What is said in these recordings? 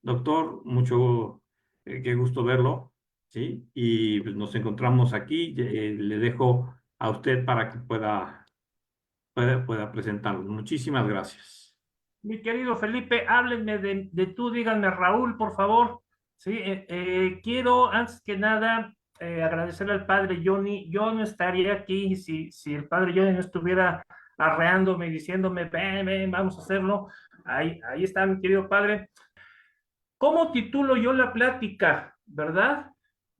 Doctor, mucho, qué gusto verlo, ¿sí? Y pues, nos encontramos aquí. Le dejo a usted para que pueda presentarlo. Muchísimas gracias. Mi querido Felipe, háblenme de tú, díganme Raúl, por favor. Sí, quiero antes que nada agradecerle al padre Johnny. Yo no estaría aquí si el padre Johnny no estuviera arreándome y diciéndome, ven, ven, vamos a hacerlo. Ahí está, mi querido padre. ¿Cómo titulo yo la plática? ¿Verdad?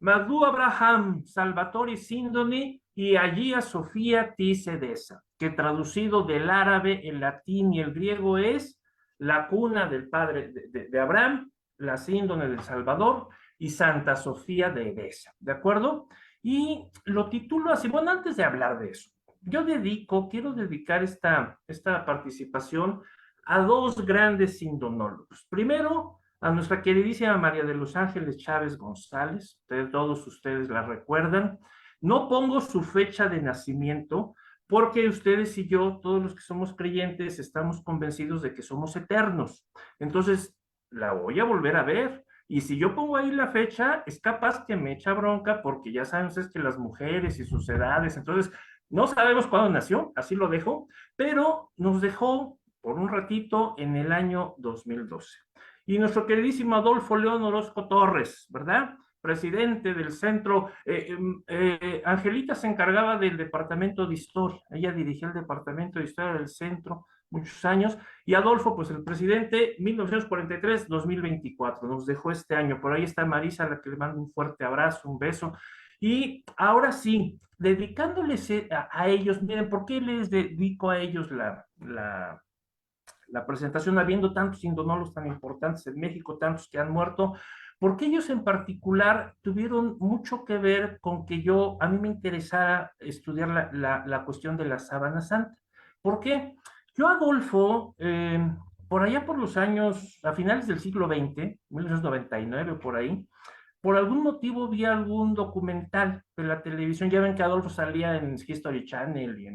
Madhu Abraham, Salvatore Sindoni y Hagia Sofía Tisedesa, que traducido del árabe, el latín y el griego es la cuna del padre de Abraham, la síndone del Salvador y Santa Sofía de Edesa. ¿De acuerdo? Y lo titulo así. Bueno, antes de hablar de eso, quiero dedicar esta participación a dos grandes sindonólogos. Primero, a nuestra queridísima María de los Ángeles Chávez González, todos ustedes la recuerdan. No pongo su fecha de nacimiento porque ustedes y yo, todos los que somos creyentes, estamos convencidos de que somos eternos. Entonces, la voy a volver a ver. Y si yo pongo ahí la fecha, es capaz que me echa bronca porque ya saben ustedes que las mujeres y sus edades, entonces no sabemos cuándo nació, así lo dejo, pero nos dejó por un ratito en el año 2012 y nuestro queridísimo Adolfo León Orozco Torres, ¿verdad? Presidente del centro. Angelita se encargaba del departamento de historia, ella dirigía el departamento de historia del centro muchos años, y Adolfo, pues el presidente, 1943-2024, nos dejó este año. Por ahí está Marisa, a la que le mando un fuerte abrazo, un beso. Y ahora sí, dedicándoles a ellos, miren, ¿por qué les dedico a ellos la presentación, habiendo tantos indonolos tan importantes en México, tantos que han muerto, porque ellos en particular tuvieron mucho que ver con que a mí me interesara estudiar la cuestión de la sábana santa. ¿Por qué? Yo, Adolfo, por allá por los años, a finales del siglo XX, 1999 por ahí, por algún motivo vi algún documental de la televisión. Ya ven que Adolfo salía en History Channel y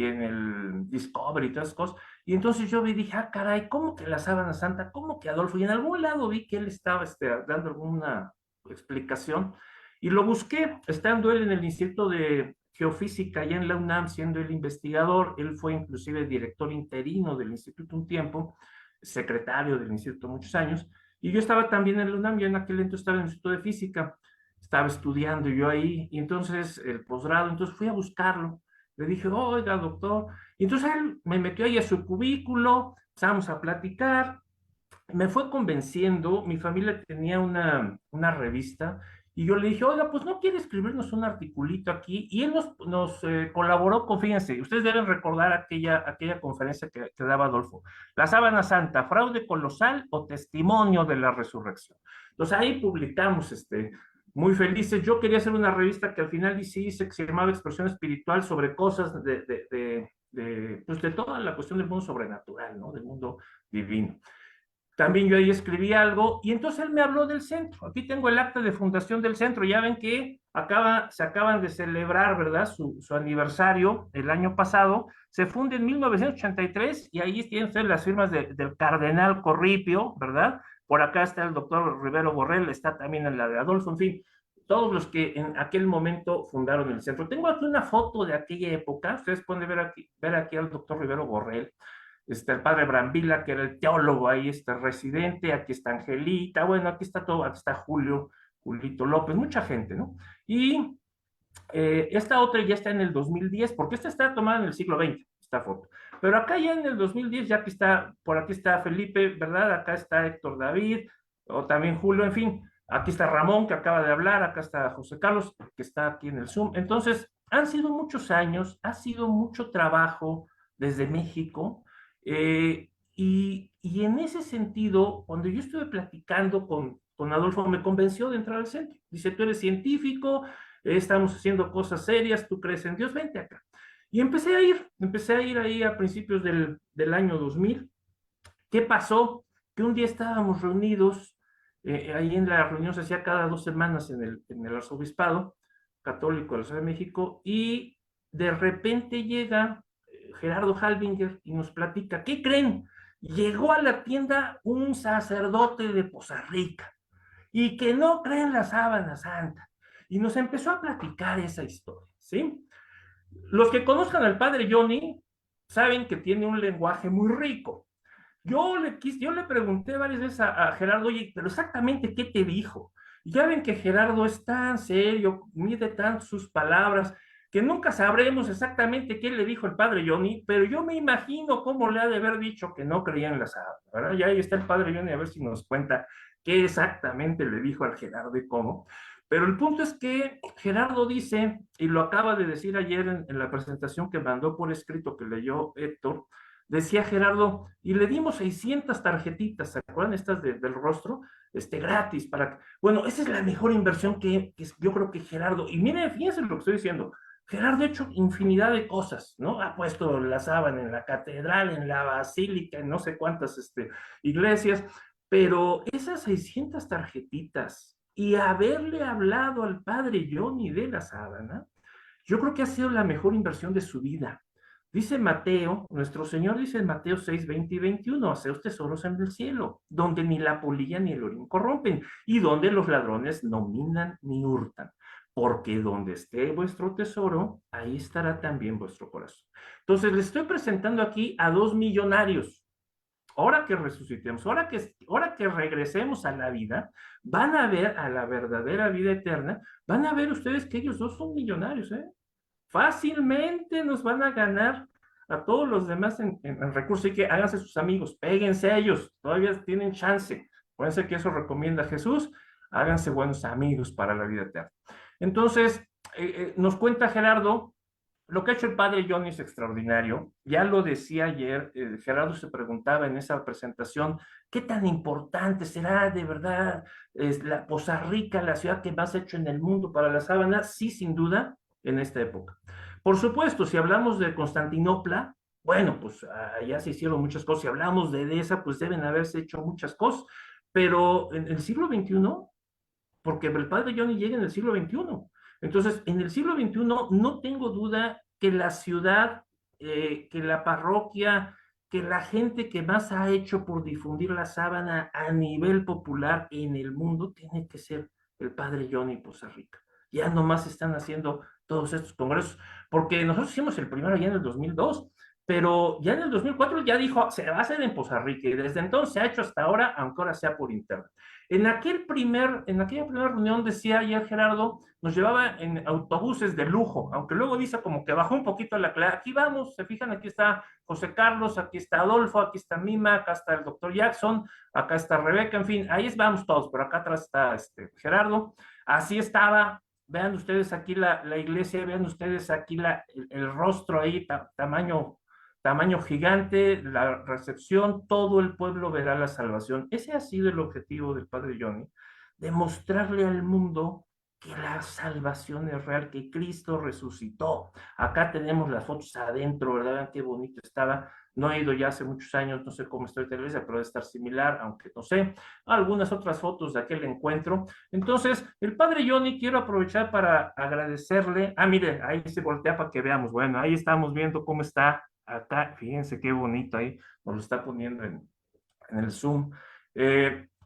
en el Discovery y todas esas cosas. Y entonces yo vi y dije, ah, caray, ¿cómo que la sábana santa? ¿Cómo que Adolfo? Y en algún lado vi que él estaba dando alguna explicación. Y lo busqué, estando él en el Instituto de Geofísica, allá en la UNAM, siendo el investigador. Él fue inclusive director interino del instituto un tiempo, secretario del instituto muchos años. Y yo estaba también en la UNAM, yo en aquel entonces estaba en el Instituto de Física, estaba estudiando yo ahí, y entonces el posgrado, entonces fui a buscarlo. Le dije, oiga, doctor. Y entonces él me metió ahí a su cubículo, empezamos a platicar, me fue convenciendo. Mi familia tenía una revista y yo le dije, oiga, pues no quiere escribirnos un articulito aquí. Y él nos colaboró con, fíjense, ustedes deben recordar aquella conferencia que daba Adolfo, La Sábana Santa, fraude colosal o testimonio de la resurrección. Entonces ahí publicamos muy felices. Yo quería hacer una revista que al final hice, que se llamaba Expresión Espiritual, sobre cosas pues de toda la cuestión del mundo sobrenatural, ¿no? Del mundo divino. También yo ahí escribí algo y entonces él me habló del centro. Aquí tengo el acta de fundación del centro. Ya ven que se acaban de celebrar, ¿verdad? Su aniversario el año pasado. Se funda en 1983 y ahí tienen ustedes las firmas del cardenal Corripio, ¿verdad? Por acá está el doctor Rivero Borrell, está también en la de Adolfo, en fin, todos los que en aquel momento fundaron el centro. Tengo aquí una foto de aquella época. Ustedes pueden ver aquí al doctor Rivero Borrell. El padre Brambila, que era el teólogo ahí, residente. Aquí está Angelita, bueno, aquí está todo, aquí está Julito López, mucha gente, ¿no? Y esta otra ya está en el 2010, porque esta está tomada en el siglo XX, esta foto. Pero acá ya en el 2010, ya que está, por aquí está Felipe, ¿verdad? Acá está Héctor David, o también Julio, en fin. Aquí está Ramón, que acaba de hablar, acá está José Carlos, que está aquí en el Zoom. Entonces, han sido muchos años, ha sido mucho trabajo desde México, y en ese sentido, cuando yo estuve platicando con Adolfo, me convenció de entrar al centro. Dice, tú eres científico, estamos haciendo cosas serias, tú crees en Dios, vente acá. Y empecé a ir ahí a principios del año 2000. ¿Qué pasó? Que un día estábamos reunidos, ahí en la reunión se hacía cada 2 semanas en el arzobispado católico de la Ciudad de México, y de repente llega Gerardo Halbinger y nos platica, ¿qué creen? llegó a la tienda un sacerdote de Poza Rica y que no cree en la sábana santa. Y nos empezó a platicar esa historia, ¿sí? Los que conozcan al padre Johnny saben que tiene un lenguaje muy rico. Yo le pregunté varias veces a Gerardo, oye, pero exactamente qué te dijo. Y ya ven que Gerardo es tan serio, mide tanto sus palabras, que nunca sabremos exactamente qué le dijo el padre Johnny, pero yo me imagino cómo le ha de haber dicho que no creía en la sábana, ¿verdad? Ya ahí está el padre Johnny, a ver si nos cuenta qué exactamente le dijo al Gerardo y cómo. Pero el punto es que Gerardo dice, y lo acaba de decir ayer en la presentación que mandó por escrito que leyó Héctor, decía Gerardo, y le dimos 600 tarjetitas, ¿se acuerdan estas del rostro? Gratis, bueno, esa es la mejor inversión que yo creo que Gerardo, y miren, fíjense lo que estoy diciendo, Gerardo ha hecho infinidad de cosas, ¿no? Ha puesto la sábana en la catedral, en la basílica, en no sé cuántas iglesias, pero esas 600 tarjetitas y haberle hablado al padre Johnny de la sábana, yo creo que ha sido la mejor inversión de su vida. Dice Mateo, nuestro Señor dice en Mateo 6, 20 y 21, haceos tesoros en el cielo, donde ni la polilla ni el orín corrompen, y donde los ladrones no minan ni hurtan, porque donde esté vuestro tesoro, ahí estará también vuestro corazón. Entonces, les estoy presentando aquí a dos millonarios. Ahora que resucitemos, ahora que regresemos a la vida, van a ver a la verdadera vida eterna, van a ver ustedes que ellos dos son millonarios, ¿eh? Fácilmente nos van a ganar a todos los demás en recursos. Y que háganse sus amigos, péguense a ellos, todavía tienen chance. Puede que eso recomienda Jesús, háganse buenos amigos para la vida eterna. Entonces, nos cuenta Gerardo, lo que ha hecho el padre Johnny es extraordinario. Ya lo decía ayer, Gerardo se preguntaba en esa presentación, ¿qué tan importante será de verdad la Poza Rica, la ciudad que más ha hecho en el mundo para la sábana? Sí, sin duda, en esta época. Por supuesto, si hablamos de Constantinopla, bueno, pues allá se hicieron muchas cosas. Si hablamos de Edesa, pues deben haberse hecho muchas cosas. Pero en el siglo XXI, porque el padre Johnny llega en el siglo XXI. Entonces, en el siglo XXI no tengo duda que la ciudad, que la parroquia, que la gente que más ha hecho por difundir la sábana a nivel popular en el mundo tiene que ser el padre Johnny Poza Rica. Ya nomás están haciendo todos estos congresos, porque nosotros hicimos el primero ya en el 2002, pero ya en el 2004 ya dijo, se va a hacer en Poza Rica, y desde entonces se ha hecho hasta ahora, aunque ahora sea por internet. En aquella primera reunión, decía ayer Gerardo, nos llevaba en autobuses de lujo, aunque luego dice como que bajó un poquito la clase. Aquí vamos, se fijan, aquí está José Carlos, aquí está Adolfo, aquí está Mima, acá está el doctor Jackson, acá está Rebeca, en fin, ahí vamos todos, pero acá atrás está Gerardo. Así estaba, vean ustedes aquí la iglesia, vean ustedes aquí el rostro ahí, tamaño gigante, la recepción, todo el pueblo verá la salvación. Ese ha sido el objetivo del padre Johnny, demostrarle al mundo que la salvación es real, que Cristo resucitó. Acá tenemos las fotos adentro, ¿verdad? Qué bonito estaba. No he ido ya hace muchos años, no sé cómo está la iglesia, pero debe estar similar, aunque no sé. Algunas otras fotos de aquel encuentro. Entonces, el padre Johnny, quiero aprovechar para agradecerle. Ah, mire, ahí se voltea para que veamos. Bueno, ahí estamos viendo cómo está acá. Fíjense qué bonito ahí, nos lo está poniendo en el Zoom.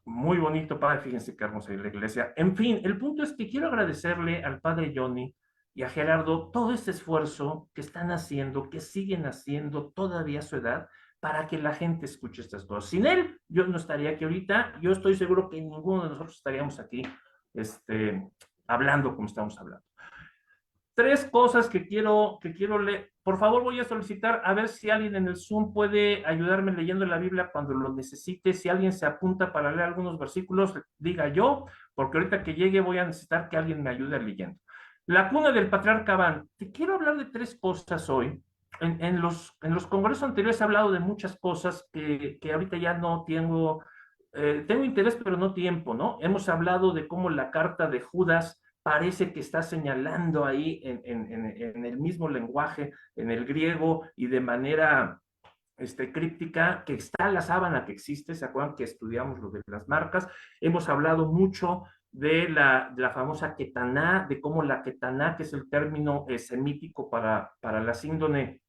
Muy bonito, padre, fíjense qué hermosa es la iglesia. En fin, el punto es que quiero agradecerle al padre Johnny y a Gerardo todo este esfuerzo que están haciendo, que siguen haciendo todavía a su edad, para que la gente escuche estas cosas. Sin él, yo no estaría aquí ahorita, yo estoy seguro que ninguno de nosotros estaríamos aquí hablando como estamos hablando. Tres cosas que quiero leer. Por favor, voy a solicitar a ver si alguien en el Zoom puede ayudarme leyendo la Biblia cuando lo necesite. Si alguien se apunta para leer algunos versículos, diga yo, porque ahorita que llegue voy a necesitar que alguien me ayude leyendo. La cuna del patriarca Van. Te quiero hablar de tres cosas hoy. En los congresos anteriores he hablado de muchas cosas que ahorita ya no tengo interés, pero no tiempo, ¿no? Hemos hablado de cómo la carta de Judas parece que está señalando ahí en el mismo lenguaje, en el griego y de manera críptica, que está la sábana que existe. ¿Se acuerdan que estudiamos lo de las marcas? Hemos hablado mucho de la famosa ketaná, de cómo la ketaná, que es el término semítico para la síndone,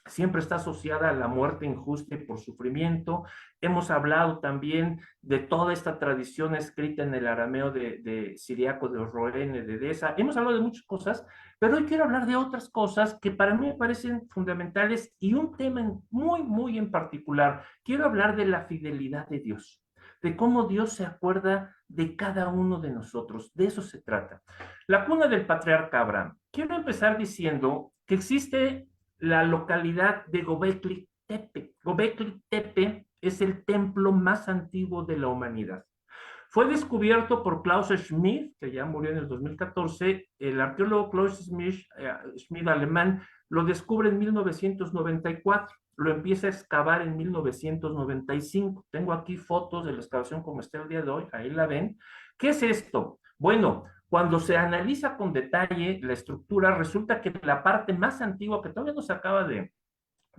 siempre está asociada a la muerte injusta y por sufrimiento. Hemos hablado también de toda esta tradición escrita en el arameo de Siriaco, de Roene, de Edesa. Hemos hablado de muchas cosas, pero hoy quiero hablar de otras cosas que para mí me parecen fundamentales y un tema muy, muy en particular. Quiero hablar de la fidelidad de Dios, de cómo Dios se acuerda de cada uno de nosotros. De eso se trata. La cuna del patriarca Abraham. Quiero empezar diciendo que existe la localidad de Gobekli Tepe. Gobekli Tepe es el templo más antiguo de la humanidad. Fue descubierto por Klaus Schmidt, que ya murió en el 2014. El arqueólogo Klaus Schmidt alemán lo descubre en 1994. Lo empieza a excavar en 1995. Tengo aquí fotos de la excavación como está el día de hoy, ahí la ven. ¿Qué es esto? Bueno, cuando se analiza con detalle la estructura, resulta que la parte más antigua, que todavía no se acaba de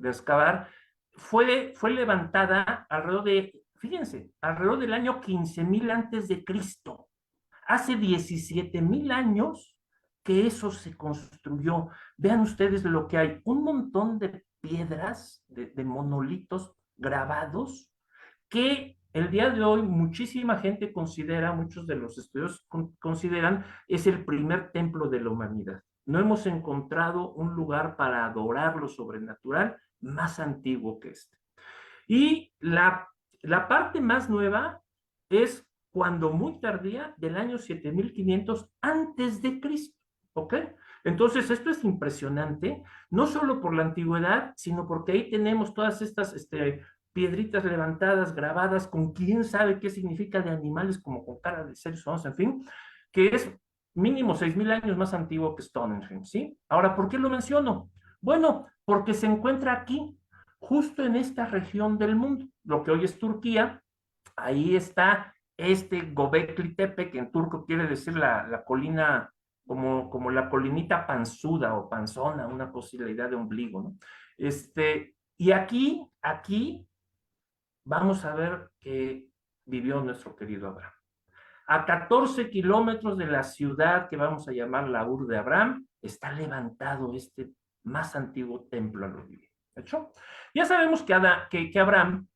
excavar, fue levantada alrededor de, fíjense, alrededor del año 15,000 antes de Cristo. Hace 17,000 años que eso se construyó. Vean ustedes lo que hay, un montón de piedras, de monolitos grabados, que el día de hoy muchísima gente considera, muchos de los estudios consideran, es el primer templo de la humanidad. No hemos encontrado un lugar para adorar lo sobrenatural más antiguo que este. Y la parte más nueva es cuando muy tardía, del año 7500 antes de Cristo, ¿ok? Entonces, esto es impresionante, no solo por la antigüedad, sino porque ahí tenemos todas estas piedritas levantadas, grabadas, con quién sabe qué significa, de animales como con cara de seres humanos, en fin, que es mínimo 6,000 años más antiguo que Stonehenge, ¿sí? Ahora, ¿por qué lo menciono? Bueno, porque se encuentra aquí, justo en esta región del mundo, lo que hoy es Turquía. Ahí está Gobekli Tepe, que en turco quiere decir la colina, como la colinita panzuda o panzona, una posibilidad de ombligo, ¿no? Y aquí vamos a ver que vivió nuestro querido Abraham. A 14 kilómetros de la ciudad que vamos a llamar la Ur de Abraham, está levantado este más antiguo templo a lo divino. ¿De hecho? Ya sabemos que Abraham,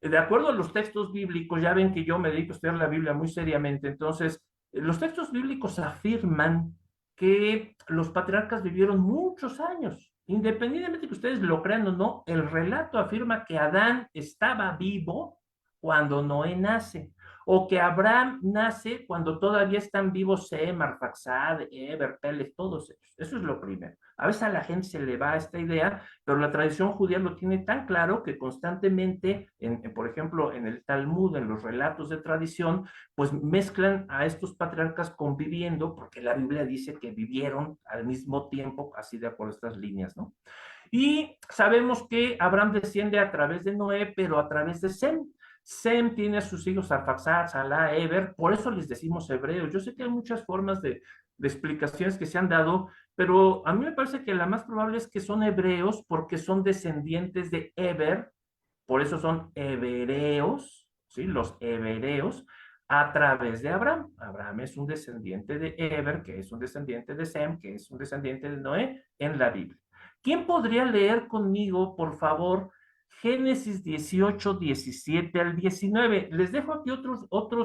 de acuerdo a los textos bíblicos, ya ven que yo me dedico a estudiar la Biblia muy seriamente, entonces, los textos bíblicos afirman que los patriarcas vivieron muchos años. Independientemente de que ustedes lo crean o no, el relato afirma que Adán estaba vivo cuando Noé nace, o que Abraham nace cuando todavía están vivos Sem, Arfaxad, Eber, Peleg, todos ellos. Eso es lo primero. A veces a la gente se le va esta idea, pero la tradición judía lo tiene tan claro que constantemente, por ejemplo, en el Talmud, en los relatos de tradición, pues mezclan a estos patriarcas conviviendo, porque la Biblia dice que vivieron al mismo tiempo, así de por estas líneas, ¿no? Y sabemos que Abraham desciende a través de Noé, pero a través de Sem. Sem tiene a sus hijos Arfaxad, Salah, Eber, por eso les decimos hebreos. Yo sé que hay muchas formas de explicaciones que se han dado, pero a mí me parece que la más probable es que son hebreos porque son descendientes de Eber, por eso son hebreos, ¿sí? Los hebreos a través de Abraham. Abraham es un descendiente de Eber, que es un descendiente de Sem, que es un descendiente de Noé en la Biblia. ¿Quién podría leer conmigo, por favor, Génesis 18, 17 al 19? Les dejo aquí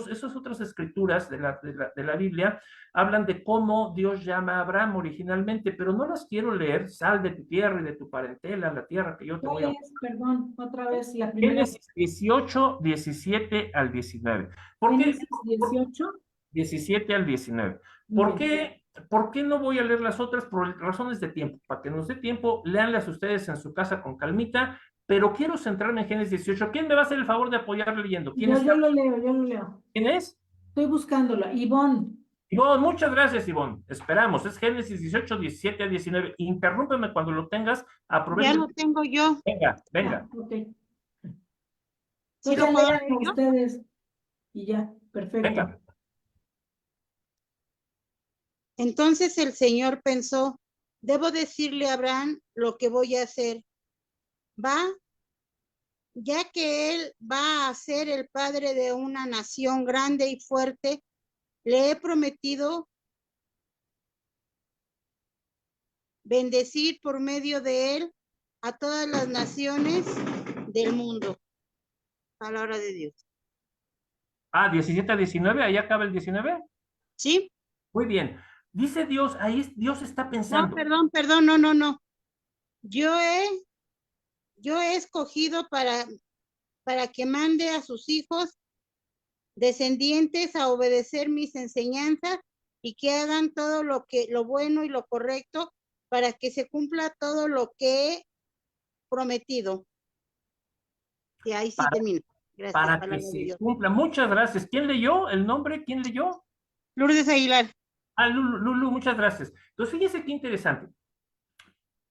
esas otras escrituras de la Biblia, hablan de cómo Dios llama a Abraham originalmente, pero no las quiero leer. Sal de tu tierra y de tu parentela, la tierra que yo te voy a... ¿Cuál es? Perdón, otra vez, la primera. Génesis 18, 17 al 19. ¿Por qué? Génesis 18. 17 al 19. ¿Por qué? ¿Por qué no voy a leer las otras? Por razones de tiempo. Para que nos dé tiempo, léanlas ustedes en su casa con calmita, pero quiero centrarme en Génesis 18. ¿Quién me va a hacer el favor de apoyar leyendo? ¿Quién Yo lo leo, yo lo leo. ¿Quién es? Estoy buscándola. Ivonne. Ivonne, muchas gracias, Ivonne. Esperamos. Es Génesis 18, 17 a 19. Interrúmpeme cuando lo tengas. Aprovecha. Ya lo tengo yo. Venga, venga. Ok. ¿Sí Entonces lo puedo lean leer yo? ustedes. Y ya, perfecto. Venga. Entonces el Señor pensó, debo decirle a Abraham lo que voy a hacer. Va, ya que él va a ser el padre de una nación grande y fuerte, le he prometido bendecir por medio de él a todas las naciones del mundo. Palabra de Dios. 17 a 19, ahí acaba el 19. ¿Sí? Muy bien. Dice Dios, Dios está No, pensando. perdón, no. Yo he escogido para que mande a sus hijos descendientes a obedecer mis enseñanzas y que hagan todo lo bueno y lo correcto para que se cumpla todo lo que he prometido. Y ahí sí termino. Gracias, Para que palabra de se Dios. cumpla. Muchas gracias. ¿Quién leyó el nombre? ¿Quién leyó? Lourdes Aguilar. Lulu, muchas gracias. Entonces, fíjese qué interesante.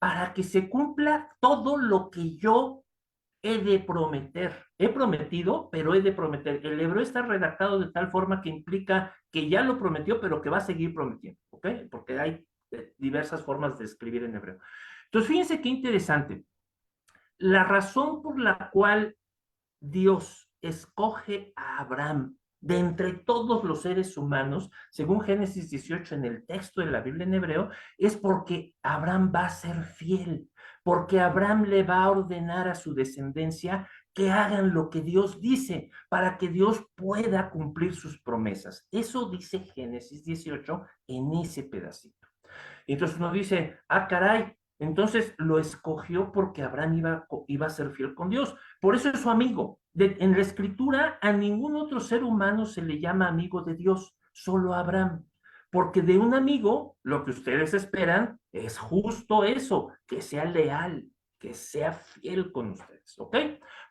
Para que se cumpla todo lo que yo he de prometer. He prometido, pero he de prometer. El hebreo está redactado de tal forma que implica que ya lo prometió, pero que va a seguir prometiendo, ¿ok? Porque hay diversas formas de escribir en hebreo. Entonces, fíjense qué interesante. La razón por la cual Dios escoge a Abraham de entre todos los seres humanos, según Génesis 18 en el texto de la Biblia en hebreo, es porque Abraham va a ser fiel, porque Abraham le va a ordenar a su descendencia que hagan lo que Dios dice, para que Dios pueda cumplir sus promesas. Eso dice Génesis 18 en ese pedacito. Y entonces uno dice, caray, entonces lo escogió porque Abraham iba a ser fiel con Dios. Por eso es su amigo. En la escritura a ningún otro ser humano se le llama amigo de Dios, solo a Abraham. Porque de un amigo, lo que ustedes esperan es justo eso, que sea leal, que sea fiel con ustedes, ¿ok?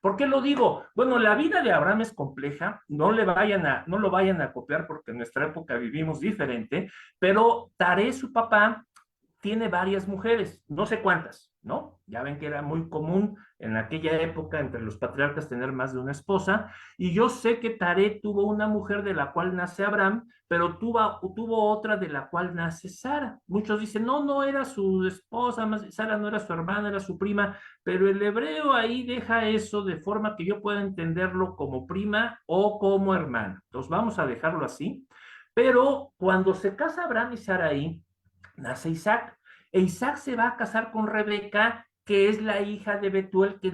¿Por qué lo digo? Bueno, la vida de Abraham es compleja, no lo vayan a copiar porque en nuestra época vivimos diferente, pero Taré, su papá, tiene varias mujeres, no sé cuántas, ¿no? Ya ven que era muy común en aquella época entre los patriarcas tener más de una esposa, y yo sé que Taré tuvo una mujer de la cual nace Abraham, pero tuvo otra de la cual nace Sara. Muchos dicen, no era su esposa, Sara no era su hermana, era su prima, pero el hebreo ahí deja eso de forma que yo pueda entenderlo como prima o como hermana. Entonces vamos a dejarlo así. Pero cuando se casa Abraham y Sarai, nace Isaac, e Isaac se va a casar con Rebeca, que es la hija de Betuel, que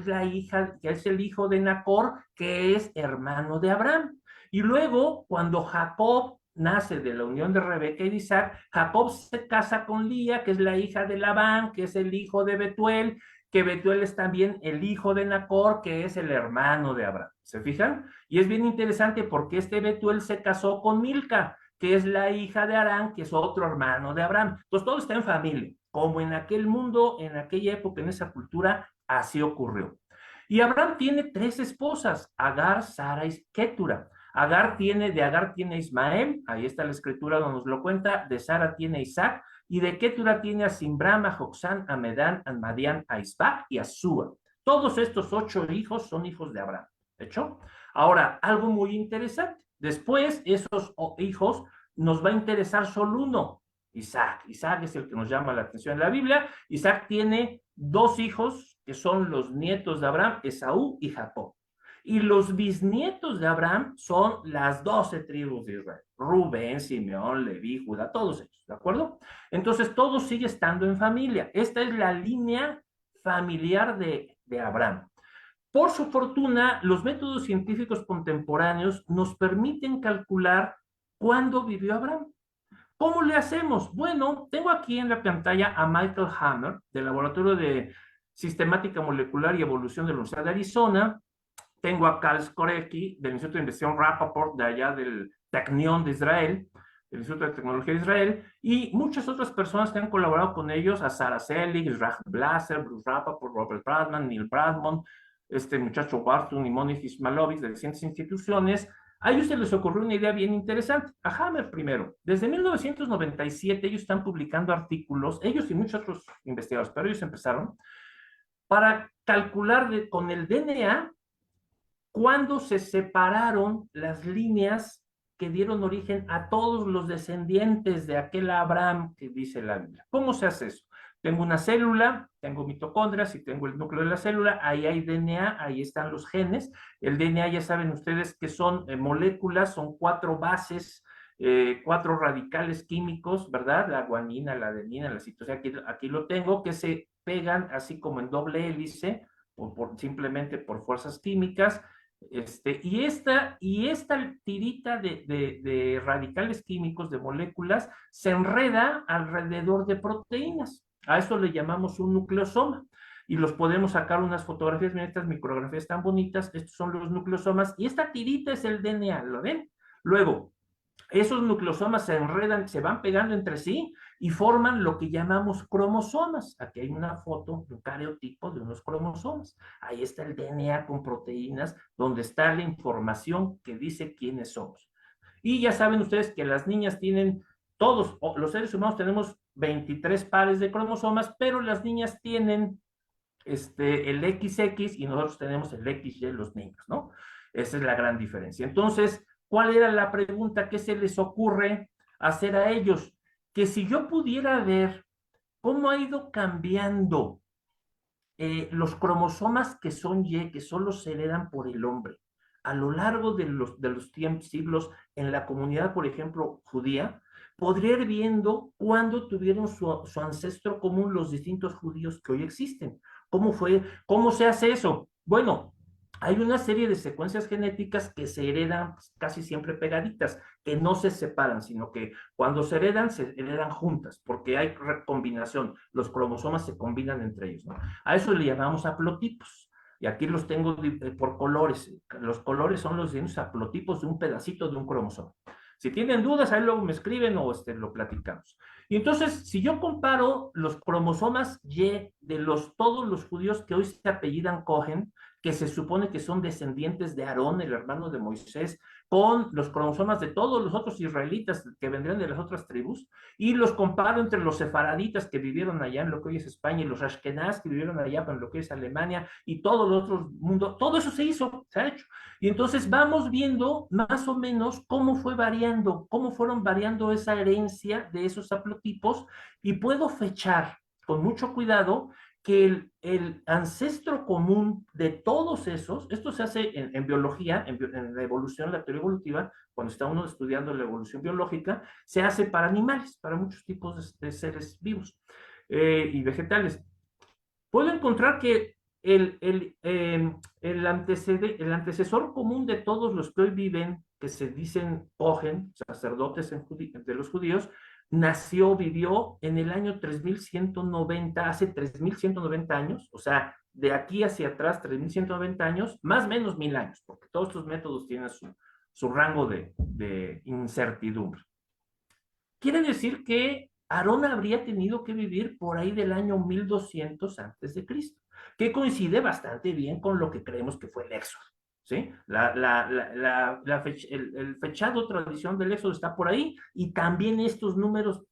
es el hijo de Nacor, que es hermano de Abraham. Y luego, cuando Jacob nace de la unión de Rebeca y de Isaac, Jacob se casa con Lía, que es la hija de Labán, que es el hijo de Betuel, que Betuel es también el hijo de Nacor, que es el hermano de Abraham. ¿Se fijan? Y es bien interesante porque este Betuel se casó con Milca, que es la hija de Arán, que es otro hermano de Abraham. Entonces todo está en familia, como en aquel mundo, en aquella época, en esa cultura, así ocurrió. Y Abraham tiene 3 esposas, Agar, Sara y Ketura. De Agar tiene Ismael, ahí está la escritura donde nos lo cuenta, de Sara tiene Isaac, y de Ketura tiene a Simbram, a Joxán, a Medán, a Madián, a Isbac y a Súa. Todos estos 8 hijos son hijos de Abraham. ¿De hecho? Ahora, algo muy interesante. Después, esos hijos nos va a interesar solo uno, Isaac. Isaac es el que nos llama la atención en la Biblia. Isaac tiene 2 hijos que son los nietos de Abraham, Esaú y Jacob. Y los bisnietos de Abraham son las 12 tribus de Israel. Rubén, Simeón, Leví, Judá, todos ellos, ¿de acuerdo? Entonces, todo sigue estando en familia. Esta es la línea familiar de Abraham. Por su fortuna, los métodos científicos contemporáneos nos permiten calcular cuándo vivió Abraham. ¿Cómo le hacemos? Bueno, tengo aquí en la pantalla a Michael Hammer, del Laboratorio de Sistemática Molecular y Evolución de la Universidad de Arizona. Tengo a Karl Skorecki, del Instituto de Investigación Rappaport, de allá del Technion de Israel, del Instituto de Tecnología de Israel, y muchas otras personas que han colaborado con ellos, a Sarah Selig, Rach Blaser, Bruce Rappaport, Robert Bradman, Neil Bradmon, este muchacho Barton y Moniz Ismailovic de distintas instituciones. A ellos se les ocurrió una idea bien interesante. A Hammer primero. Desde 1997 ellos están publicando artículos, ellos y muchos otros investigadores, pero ellos empezaron para calcular con el DNA cuándo se separaron las líneas que dieron origen a todos los descendientes de aquel Abraham que dice la Biblia. ¿Cómo se hace eso? Tengo una célula, tengo mitocondrias y tengo el núcleo de la célula, ahí hay DNA, ahí están los genes. El DNA ya saben ustedes que son moléculas, son 4 bases 4 radicales químicos, ¿verdad? La guanina, la adenina, la citosina, aquí lo tengo, que se pegan así como en doble hélice, simplemente por fuerzas químicas. Y esta tirita de radicales químicos, de moléculas, se enreda alrededor de proteínas. A eso le llamamos un nucleosoma. Y los podemos sacar unas fotografías, miren estas micrografías tan bonitas, estos son los nucleosomas, y esta tirita es el DNA, ¿lo ven? Luego, esos nucleosomas se enredan, se van pegando entre sí y forman lo que llamamos cromosomas. Aquí hay una foto, un cariotipo de unos cromosomas. Ahí está el DNA con proteínas, donde está la información que dice quiénes somos. Y ya saben ustedes que las niñas tienen, todos los seres humanos tenemos 23 pares de cromosomas, pero las niñas tienen el XX y nosotros tenemos el XY, los niños, ¿no? Esa es la gran diferencia. Entonces, ¿cuál era la pregunta que se les ocurre hacer a ellos? Que si yo pudiera ver cómo ha ido cambiando los cromosomas que son Y, que solo se heredan por el hombre, a lo largo de los siglos en la comunidad, por ejemplo, judía, podría ir viendo cuándo tuvieron su ancestro común los distintos judíos que hoy existen. ¿Cómo fue? ¿Cómo se hace eso? Bueno, hay una serie de secuencias genéticas que se heredan casi siempre pegaditas, que no se separan, sino que cuando se heredan juntas, porque hay recombinación, los cromosomas se combinan entre ellos, ¿no? A eso le llamamos haplotipos. Y aquí los tengo por colores. Los colores son los distintos haplotipos de un pedacito de un cromosoma. Si tienen dudas, ahí luego me escriben o lo platicamos. Y entonces, si yo comparo los cromosomas Y de todos los judíos que hoy se apellidan Cohen, que se supone que son descendientes de Aarón, el hermano de Moisés, con los cromosomas de todos los otros israelitas que vendrían de las otras tribus, y los comparo entre los sefaraditas que vivieron allá en lo que hoy es España, y los ashkenaz que vivieron allá en lo que es Alemania, y todo el otro mundo, todo eso se ha hecho. Y entonces vamos viendo más o menos cómo fueron variando esa herencia de esos haplotipos, y puedo fechar con mucho cuidado que el ancestro común de todos esos, esto se hace en biología, en la evolución, la teoría evolutiva, cuando está uno estudiando la evolución biológica, se hace para animales, para muchos tipos de seres vivos y vegetales. Puedo encontrar que el antecesor común de todos los que hoy viven, que se dicen Cohen, sacerdotes de los judíos, vivió en el año 3190, hace 3190 años, o sea, de aquí hacia atrás, 3190 años, más o menos 1000 años, porque todos estos métodos tienen su rango de incertidumbre. Quiere decir que Aarón habría tenido que vivir por ahí del año 1200 antes de Cristo, que coincide bastante bien con lo que creemos que fue el Éxodo. ¿Sí? El fechado tradición del Éxodo está por ahí y también estos números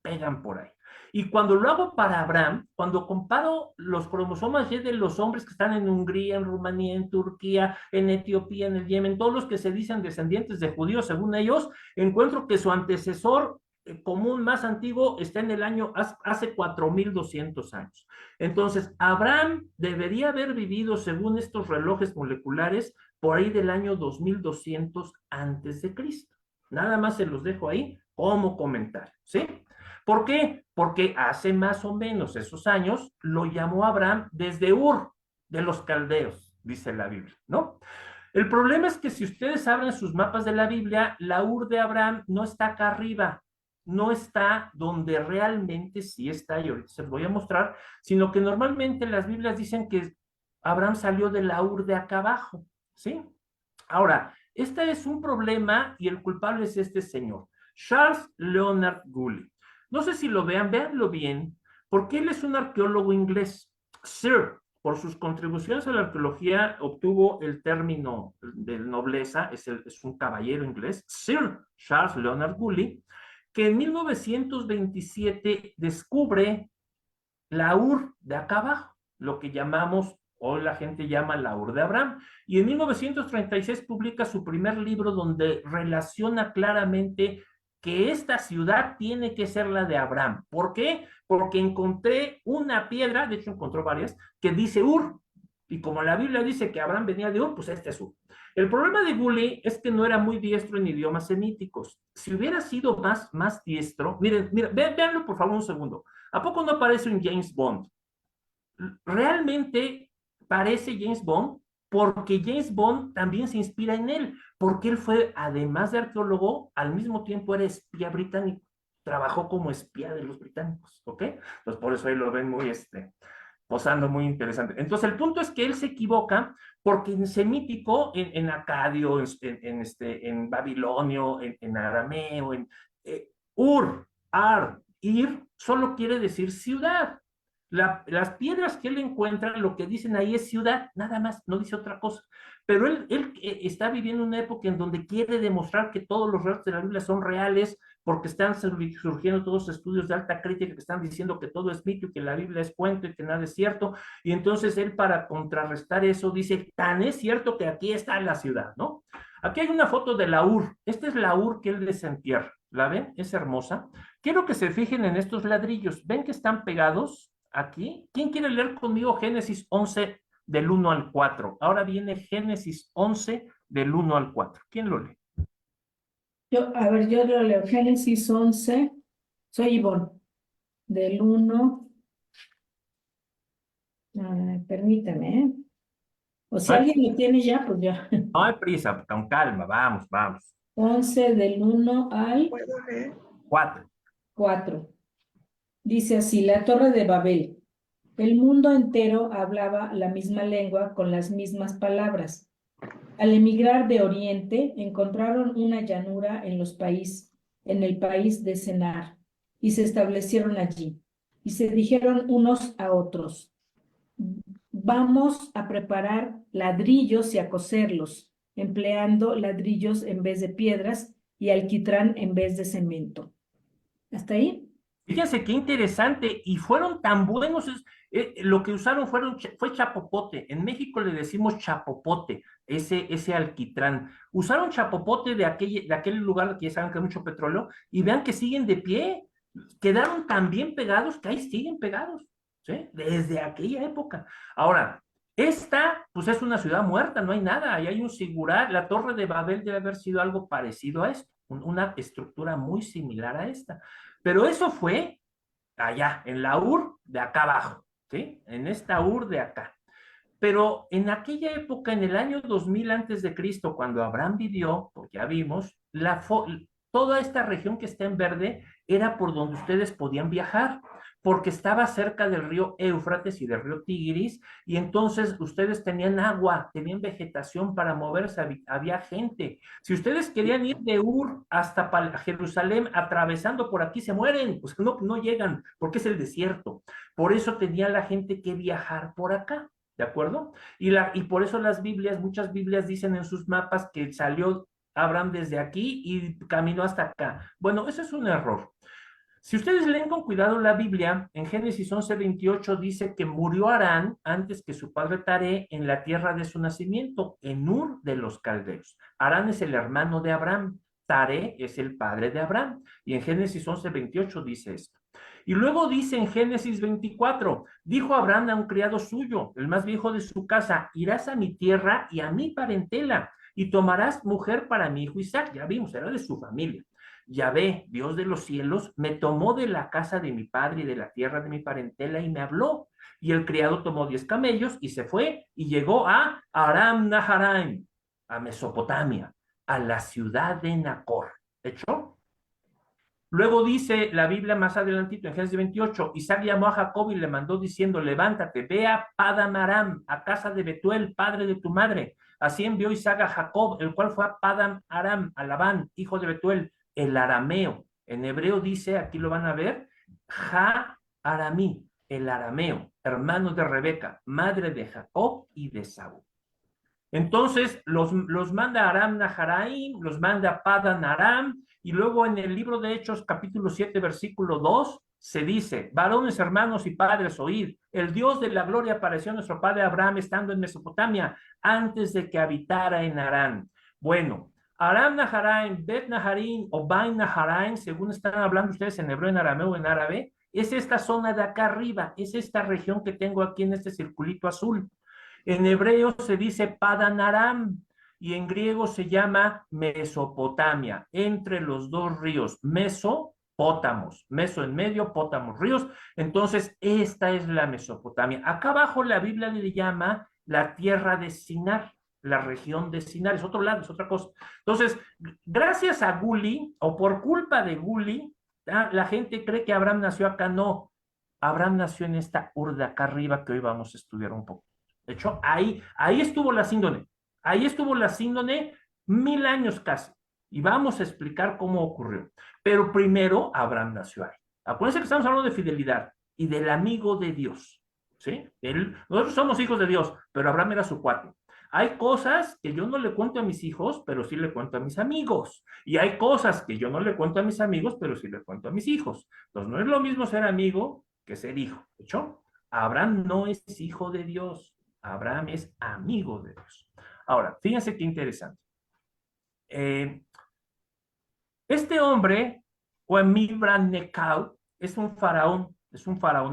pegan por ahí. Y cuando lo hago para Abraham, cuando comparo los cromosomas Y de los hombres que están en Hungría, en Rumanía, en Turquía, en Etiopía, en el Yemen, todos los que se dicen descendientes de judíos según ellos, encuentro que su antecesor común más antiguo está en el año hace 4200 años. Entonces, Abraham debería haber vivido, según estos relojes moleculares, por ahí del año 2200 antes de Cristo. Nada más se los dejo ahí como comentario, ¿sí? ¿Por qué? Porque hace más o menos esos años lo llamó Abraham desde Ur de los caldeos, dice la Biblia, ¿no? El problema es que si ustedes abren sus mapas de la Biblia, la Ur de Abraham no está acá arriba, no está donde realmente sí está, y ahorita se los voy a mostrar, sino que normalmente las Biblias dicen que Abraham salió de la Ur de acá abajo, ¿sí? Ahora, este es un problema y el culpable es este señor, Charles Leonard Gully. No sé si lo vean, véanlo bien, porque él es un arqueólogo inglés. Sir, por sus contribuciones a la arqueología, obtuvo el término de nobleza, es un caballero inglés, Sir Charles Leonard Gully, que en 1927 descubre la Ur de acá abajo, lo que llamamos, hoy la gente llama la Ur de Abraham, y en 1936 publica su primer libro donde relaciona claramente que esta ciudad tiene que ser la de Abraham. ¿Por qué? Porque encontré una piedra, de hecho encontró varias, que dice Ur, Y como la Biblia dice que Abraham venía de Ur, pues este es Ur. El problema de Gulli es que no era muy diestro en idiomas semíticos. Si hubiera sido más diestro, miren, véanlo por favor un segundo. ¿A poco no parece un James Bond? Realmente parece James Bond porque James Bond también se inspira en él, porque él fue, además de arqueólogo, al mismo tiempo era espía británico. Trabajó como espía de los británicos, ¿ok? Entonces por eso ahí lo ven muy, posando muy interesante. Entonces, el punto es que él se equivoca porque en semítico, en acadio, en babilonio, en arameo, ur, ar, ir, solo quiere decir ciudad. Las piedras que él encuentra, lo que dicen ahí es ciudad, nada más, no dice otra cosa. Pero él está viviendo una época en donde quiere demostrar que todos los relatos de la Biblia son reales, porque están surgiendo todos estudios de alta crítica que están diciendo que todo es mito y que la Biblia es cuento y que nada es cierto. Y entonces él, para contrarrestar eso, dice, tan es cierto que aquí está la ciudad, ¿no? Aquí hay una foto de la Ur. Esta es la Ur que él desentierra. ¿La ven? Es hermosa. Quiero que se fijen en estos ladrillos. ¿Ven que están pegados aquí? ¿Quién quiere leer conmigo Génesis 11 del 1 al 4? Ahora viene Génesis 11 del 1 al 4. ¿Quién lo lee? Yo lo leo. Génesis 11. Soy Ivonne. Del 1. Permíteme, ¿eh? O si alguien lo tiene ya, pues ya. No hay prisa, con calma, vamos, vamos. 11 del 1 al 4. 4. Dice así, la Torre de Babel. El mundo entero hablaba la misma lengua con las mismas palabras. Al emigrar de Oriente, encontraron una llanura en el país de Senar, y se establecieron allí. Y se dijeron unos a otros, vamos a preparar ladrillos y a coserlos, empleando ladrillos en vez de piedras y alquitrán en vez de cemento. ¿Hasta ahí? Fíjense qué interesante, y fueron tan buenos, lo que usaron fue chapopote. En México le decimos chapopote, ese alquitrán. Usaron chapopote de aquel lugar que ya saben que hay mucho petróleo, y vean que siguen de pie, quedaron tan bien pegados que ahí siguen pegados, ¿sí? Desde aquella época. Ahora, esta, pues es una ciudad muerta, no hay nada, ahí hay un sigurar. La Torre de Babel debe haber sido algo parecido a esto, una estructura muy similar a esta. Pero eso fue allá, en la Ur de acá abajo, ¿sí? En esta Ur de acá. Pero en aquella época, en el año 2000 antes de Cristo, cuando Abraham vivió, pues ya vimos, toda esta región que está en verde era por donde ustedes podían viajar, porque estaba cerca del río Éufrates y del río Tigris, y entonces ustedes tenían agua, tenían vegetación para moverse, había gente. Si ustedes querían ir de Ur hasta Jerusalén, atravesando por aquí, se mueren, pues no llegan, porque es el desierto. Por eso tenía la gente que viajar por acá. ¿De acuerdo? Y por eso muchas Biblias dicen en sus mapas que salió Abraham desde aquí y caminó hasta acá. Bueno, eso es un error. Si ustedes leen con cuidado la Biblia, en Génesis 11:28 dice que murió Harán antes que su padre Taré en la tierra de su nacimiento, en Ur de los Caldeos. Harán es el hermano de Abraham, Taré es el padre de Abraham. Y en Génesis 11:28 dice esto. Y luego dice en Génesis 24, dijo Abraham a un criado suyo, el más viejo de su casa, irás a mi tierra y a mi parentela, y tomarás mujer para mi hijo Isaac. Ya vimos, era de su familia. Yahvé, Dios de los cielos, me tomó de la casa de mi padre y de la tierra de mi parentela y me habló. Y el criado tomó 10 camellos y se fue y llegó a Aram Naharaim, a Mesopotamia, a la ciudad de Nacor. ¿Hecho? Luego dice la Biblia más adelantito en Génesis 28, Isaac llamó a Jacob y le mandó diciendo, levántate, ve a Padam Aram, a casa de Betuel, padre de tu madre. Así envió Isaac a Jacob, el cual fue a Padam Aram, a Labán, hijo de Betuel, el arameo. En hebreo dice, aquí lo van a ver, Ja-Aramí, el arameo, hermano de Rebeca, madre de Jacob y de Saúl. Entonces los manda a Aram Naharaim, los manda a Padan Aram, y luego en el libro de Hechos, capítulo 7, versículo 2, se dice, varones, hermanos y padres, oíd, el Dios de la gloria apareció a nuestro padre Abraham estando en Mesopotamia, antes de que habitara en Harán. Bueno, Aram Naharaim, Bet Naharim o Bain Naharaim, según están hablando ustedes en hebreo, en arameo o en árabe, es esta zona de acá arriba, es esta región que tengo aquí en este circulito azul. En hebreo se dice Padan Aram y en griego se llama Mesopotamia, entre los dos ríos, Mesopótamos, meso en medio, pótamos, ríos. Entonces, esta es la Mesopotamia. Acá abajo la Biblia le llama la tierra de Sinar, la región de Sinar, es otro lado, es otra cosa. Entonces, gracias a Guli, o por culpa de Guli, la gente cree que Abraham nació acá. No, Abraham nació en esta urda acá arriba que hoy vamos a estudiar un poco. De hecho, ahí estuvo la síndone. Ahí estuvo la síndone 1000 años casi. Y vamos a explicar cómo ocurrió. Pero primero, Abraham nació ahí. Acuérdense que estamos hablando de fidelidad y del amigo de Dios. ¿Sí? Nosotros somos hijos de Dios, pero Abraham era su cuate. Hay cosas que yo no le cuento a mis hijos, pero sí le cuento a mis amigos. Y hay cosas que yo no le cuento a mis amigos, pero sí le cuento a mis hijos. Entonces, no es lo mismo ser amigo que ser hijo. ¿De hecho? Abraham no es hijo de Dios. Abraham es amigo de Dios. Ahora, fíjense qué interesante. Este hombre, Huemibran Nekau, es un faraón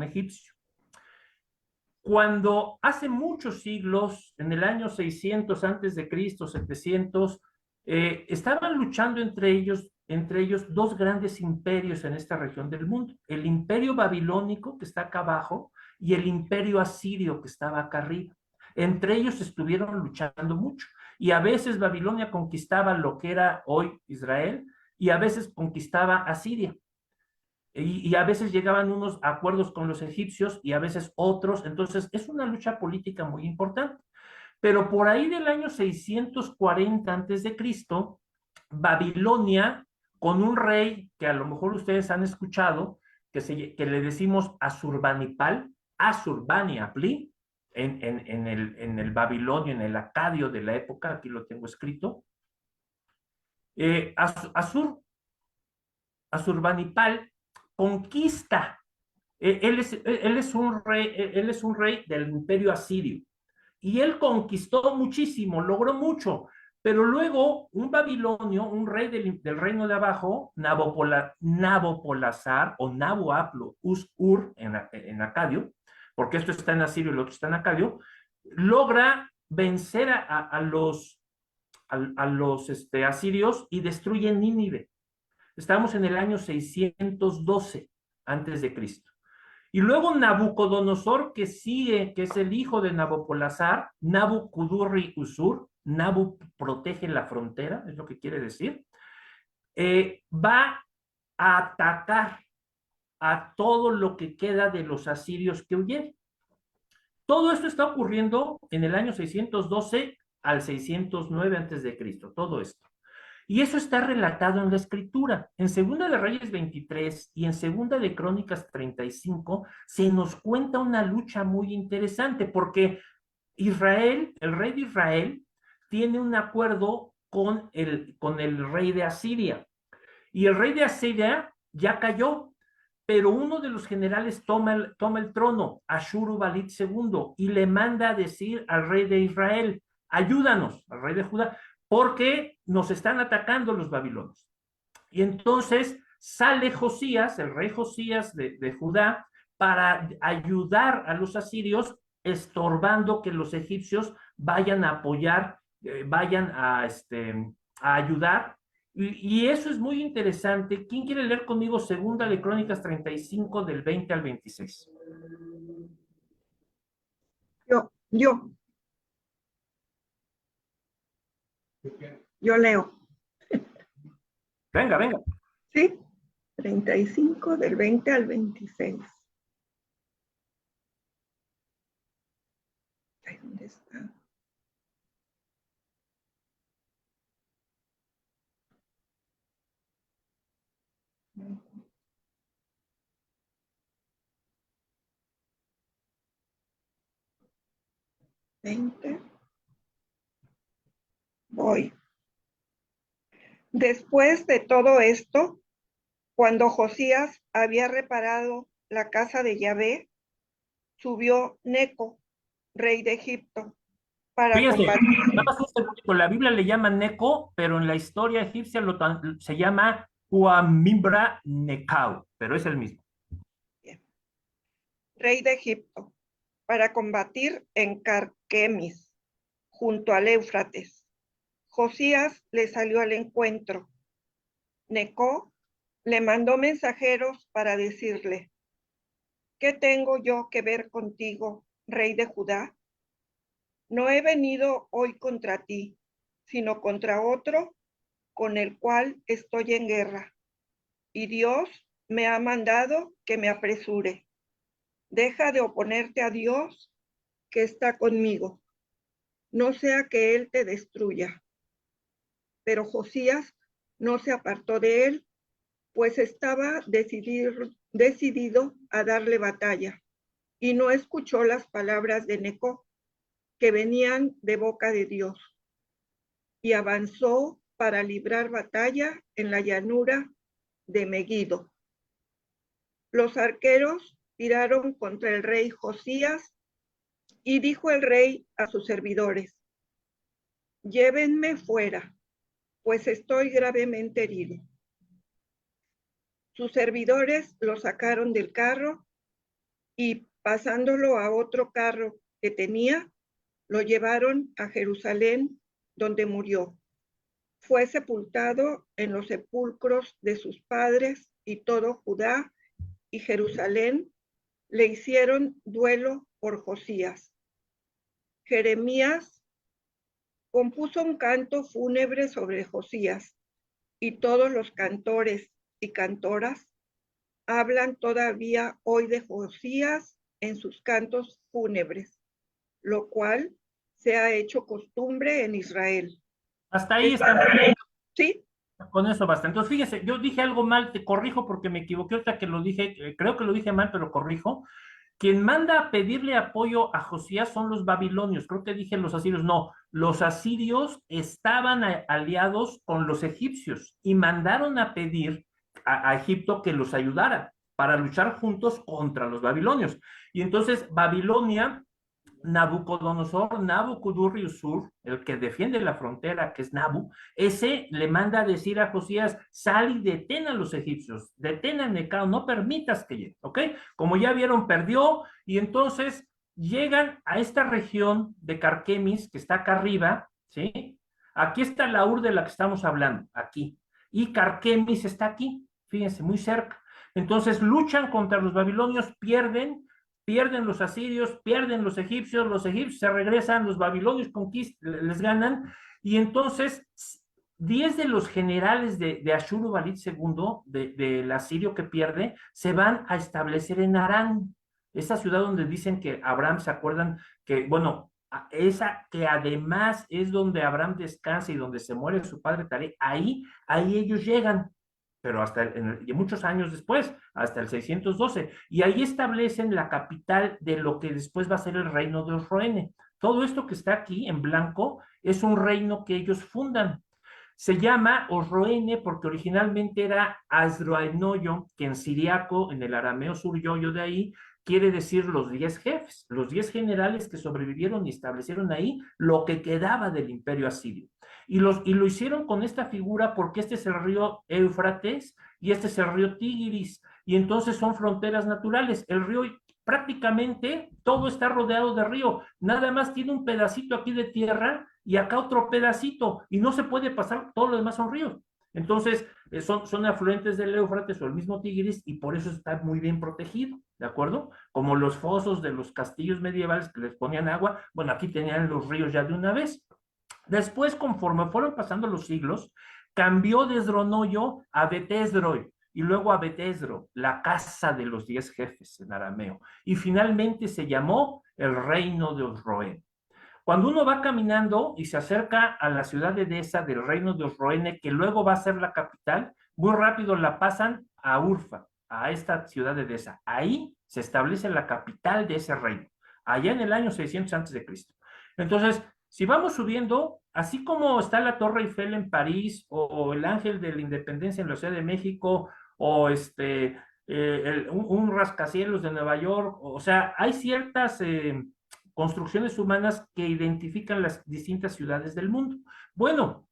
egipcio. Cuando hace muchos siglos, en el año 600 antes de Cristo, 700, estaban luchando entre ellos dos grandes imperios en esta región del mundo. El imperio babilónico, que está acá abajo, y el imperio asirio, que estaba acá arriba. Entre ellos estuvieron luchando mucho. Y a veces Babilonia conquistaba lo que era hoy Israel, y a veces conquistaba Asiria. Y a veces llegaban unos acuerdos con los egipcios y a veces otros. Entonces, es una lucha política muy importante. Pero por ahí del año 640 antes de Cristo, Babilonia, con un rey que a lo mejor ustedes han escuchado, que le decimos Asurbanipal, Asurbanipal, en el babilonio, en el acadio de la época, aquí lo tengo escrito. Asurbanipal conquista. Él es un rey del imperio asirio. Y él conquistó muchísimo, logró mucho. Pero luego un babilonio, un rey del reino de abajo, Nabopolassar o Naboaplo Us-Ur en acadio, porque esto está en asirio y el otro está en acadio, logra vencer a los asirios y destruye Nínive. Estamos en el año 612 antes de Cristo. Y luego Nabucodonosor, que sigue, que es el hijo de Nabopolassar, Nabucudurri-Usur, Nabu protege la frontera, es lo que quiere decir, va a atacar a todo lo que queda de los asirios que huyeron. Todo esto está ocurriendo en el año 612 al 609 antes de Cristo, todo esto. Y eso está relatado en la Escritura. En Segunda de Reyes 23 y en Segunda de Crónicas 35 se nos cuenta una lucha muy interesante porque Israel, el rey de Israel, tiene un acuerdo con el rey de Asiria. Y el rey de Asiria ya cayó, pero uno de los generales toma el trono, Ashurbanipal II, y le manda a decir al rey de Israel, ayúdanos, al rey de Judá, porque nos están atacando los babilonios. Y entonces sale Josías, el rey Josías de Judá, para ayudar a los asirios, estorbando que los egipcios vayan a apoyar, vayan a ayudar. Y eso es muy interesante. ¿Quién quiere leer conmigo Segunda de Crónicas 35 del 20 al 26? Yo leo. Venga. Sí, 35 del 20 al 26. ¿Dónde está? Voy. Después de todo esto, cuando Josías había reparado la casa de Yahvé, subió Neco, rey de Egipto, para Fíjense, combatir. nada más un segundito, la Biblia le llama Neco, pero en la historia egipcia se llama Huamibra Nekau, pero es el mismo. Rey de Egipto, para combatir en Carquemis, junto al Éufrates. Josías le salió al encuentro. Necó le mandó mensajeros para decirle: ¿qué tengo yo que ver contigo, rey de Judá? No he venido hoy contra ti, sino contra otro con el cual estoy en guerra, y Dios me ha mandado que me apresure. Deja de oponerte a Dios, que está conmigo, no sea que Él te destruya. Pero Josías no se apartó de él, pues estaba decidido a darle batalla, y no escuchó las palabras de Necó, que venían de boca de Dios, y avanzó para librar batalla en la llanura de Megiddo. Los arqueros tiraron contra el rey Josías, y dijo el rey a sus servidores: llévenme fuera, pues estoy gravemente herido. Sus servidores lo sacaron del carro y, pasándolo a otro carro que tenía, lo llevaron a Jerusalén, donde murió. Fue sepultado en los sepulcros de sus padres, y todo Judá y Jerusalén le hicieron duelo por Josías. Jeremías compuso un canto fúnebre sobre Josías, y todos los cantores y cantoras hablan todavía hoy de Josías en sus cantos fúnebres, lo cual se ha hecho costumbre en Israel. Hasta ahí está. Sí, Con eso basta. Entonces, fíjese, yo dije algo mal, te corrijo porque me equivoqué ahorita que lo dije, creo que lo dije mal, pero corrijo. Quien manda a pedirle apoyo a Josías son los babilonios, creo que dije los asirios, no, los asirios estaban aliados con los egipcios y mandaron a pedir a Egipto que los ayudara para luchar juntos contra los babilonios. Y entonces Babilonia, Nabucodonosor, Nabucodonosor, el que defiende la frontera, que es Nabu, ese le manda a decir a Josías: sal y detén a los egipcios, detén a Necao, no permitas que llegue, ¿ok? Como ya vieron, perdió, y entonces llegan a esta región de Carquemis, que está acá arriba, ¿sí? Aquí está la Ur de la que estamos hablando, aquí, y Carquemis está aquí, fíjense, muy cerca. Entonces luchan contra los babilonios, pierden los asirios, pierden los egipcios se regresan, los babilonios les ganan, y entonces 10 de los generales de Ashurbanipal II, del asirio que pierde, se van a establecer en Harán, esa ciudad donde dicen que Abraham, ¿se acuerdan? Que, bueno, esa que además es donde Abraham descansa y donde se muere su padre Taré, ahí ellos llegan, pero y muchos años después, hasta el 612, y ahí establecen la capital de lo que después va a ser el reino de Osroene. Todo esto que está aquí en blanco es un reino que ellos fundan. Se llama Osroene porque originalmente era Azroenoyo, que en siriaco, en el arameo suryoyo de ahí, quiere decir los 10 jefes, los 10 generales que sobrevivieron y establecieron ahí lo que quedaba del imperio asirio. Y lo hicieron con esta figura porque este es el río Éufrates y este es el río Tigris, y entonces son fronteras naturales. El río prácticamente todo está rodeado de río, nada más tiene un pedacito aquí de tierra y acá otro pedacito, y no se puede pasar, todo lo demás son ríos. Entonces, son afluentes del Éufrates o el mismo Tigris, y por eso está muy bien protegido, ¿de acuerdo? Como los fosos de los castillos medievales que les ponían agua, bueno, aquí tenían los ríos ya de una vez. Después, conforme fueron pasando los siglos, cambió de Esdronoyo a Betesdroi, y luego a Betesdro, la casa de los 10 jefes en arameo, y finalmente se llamó el reino de Osroene. Cuando uno va caminando y se acerca a la ciudad de Edesa del reino de Osroene, que luego va a ser la capital, muy rápido la pasan a Urfa, a esta ciudad de Edesa. Ahí se establece la capital de ese reino, allá en el año 600 a.C. Entonces, si vamos subiendo, así como está la Torre Eiffel en París, o el Ángel de la Independencia en la Ciudad de México, o un rascacielos de Nueva York, o sea, hay ciertas construcciones humanas que identifican las distintas ciudades del mundo. Bueno,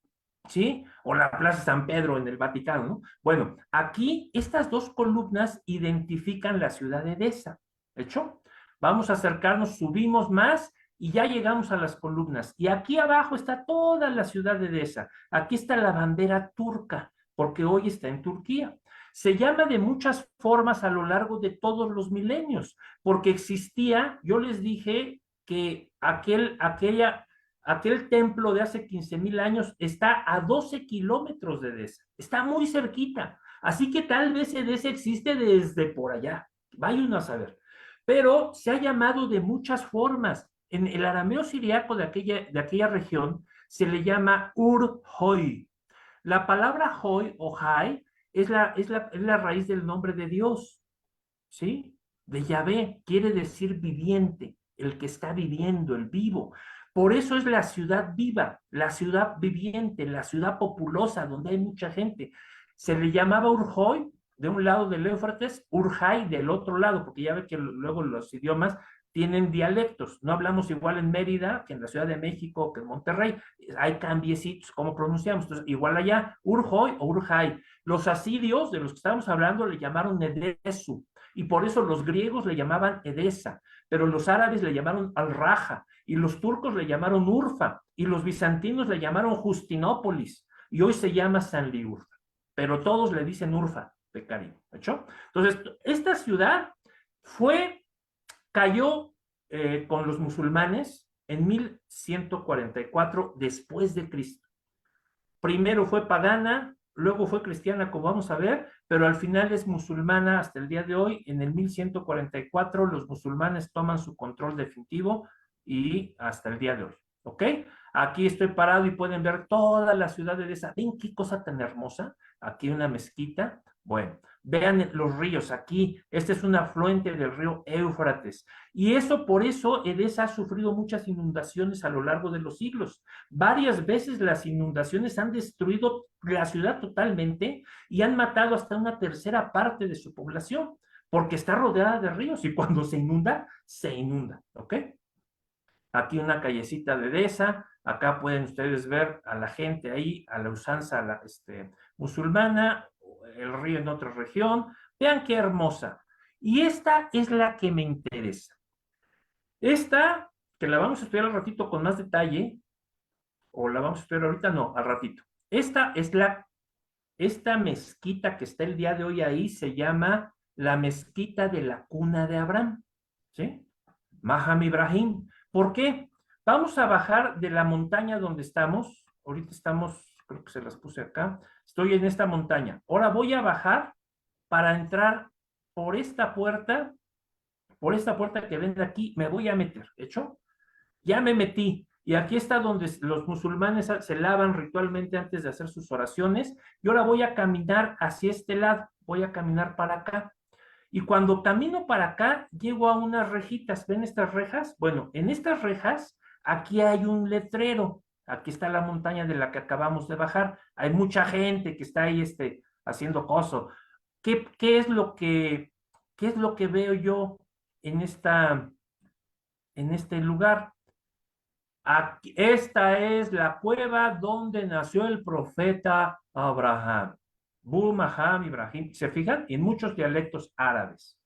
¿sí? O la Plaza San Pedro en el Vaticano, ¿no? Bueno, aquí estas dos columnas identifican la ciudad de Edesa, ¿hecho? Vamos a acercarnos, subimos más y ya llegamos a las columnas. Y aquí abajo está toda la ciudad de Edesa. Aquí está la bandera turca, porque hoy está en Turquía. Se llama de muchas formas a lo largo de todos los milenios, porque existía, yo les dije que aquel templo de hace 15,000 años está a 12 kilómetros de Edesa, está muy cerquita, así que tal vez Edesa existe desde por allá, vaya uno a saber, pero se ha llamado de muchas formas. En el arameo siriaco de aquella región se le llama Ur-Hoi. La palabra Hoi o Hai es la raíz del nombre de Dios, ¿sí? De Yahvé, quiere decir viviente, el que está viviendo, el vivo. Por eso es la ciudad viva, la ciudad viviente, la ciudad populosa, donde hay mucha gente. Se le llamaba Urhoi, de un lado del Éufrates, Urjai del otro lado, porque ya ve que luego los idiomas tienen dialectos. No hablamos igual en Mérida que en la Ciudad de México, que en Monterrey. Hay cambiecitos, ¿cómo pronunciamos? Entonces, igual allá, Urhoi o Urjai. Los asirios, de los que estamos hablando, le llamaron Edesu, y por eso los griegos le llamaban Edesa, pero los árabes le llamaron Al-Raja, y los turcos le llamaron Urfa, y los bizantinos le llamaron Justinópolis, y hoy se llama Sanliurfa, pero todos le dicen Urfa de cariño, ¿hecho? Entonces, esta ciudad cayó con los musulmanes en 1144 después de Cristo. Primero fue pagana, luego fue cristiana, como vamos a ver, pero al final es musulmana hasta el día de hoy. En el 1144 los musulmanes toman su control definitivo y hasta el día de hoy, ¿ok? Aquí estoy parado y pueden ver toda la ciudad de Edesa. ¿Ven qué cosa tan hermosa? Aquí una mezquita. Bueno, vean los ríos aquí. Este es un afluente del río Éufrates. Y por eso Edesa ha sufrido muchas inundaciones a lo largo de los siglos. Varias veces las inundaciones han destruido la ciudad totalmente y han matado hasta una tercera parte de su población, porque está rodeada de ríos y cuando se inunda, ¿ok? Aquí una callecita de Edesa. Acá pueden ustedes ver a la gente ahí, a la usanza musulmana, el río en otra región. Vean qué hermosa. Y esta es la que me interesa. Esta, que la vamos a estudiar al ratito con más detalle, o la vamos a estudiar ahorita, no, al ratito. Esta mezquita que está el día de hoy ahí se llama la mezquita de la cuna de Abraham, ¿sí? Maham Ibrahim. ¿Por qué? Vamos a bajar de la montaña donde estamos. Ahorita estamos, creo que se las puse acá. Estoy en esta montaña. Ahora voy a bajar para entrar por esta puerta que ven de aquí. Me voy a meter, ¿hecho? Ya me metí. Y aquí está donde los musulmanes se lavan ritualmente antes de hacer sus oraciones. Y ahora voy a caminar hacia este lado. Voy a caminar para acá. Y cuando camino para acá, llego a unas rejitas. ¿Ven estas rejas? Bueno, en estas rejas, aquí hay un letrero. Aquí está la montaña de la que acabamos de bajar. Hay mucha gente que está ahí haciendo cosas. ¿Qué es lo que veo yo en este lugar? Aquí, esta es la cueva donde nació el profeta Abraham. Maham Ibrahim. ¿Se fijan? En muchos dialectos árabes.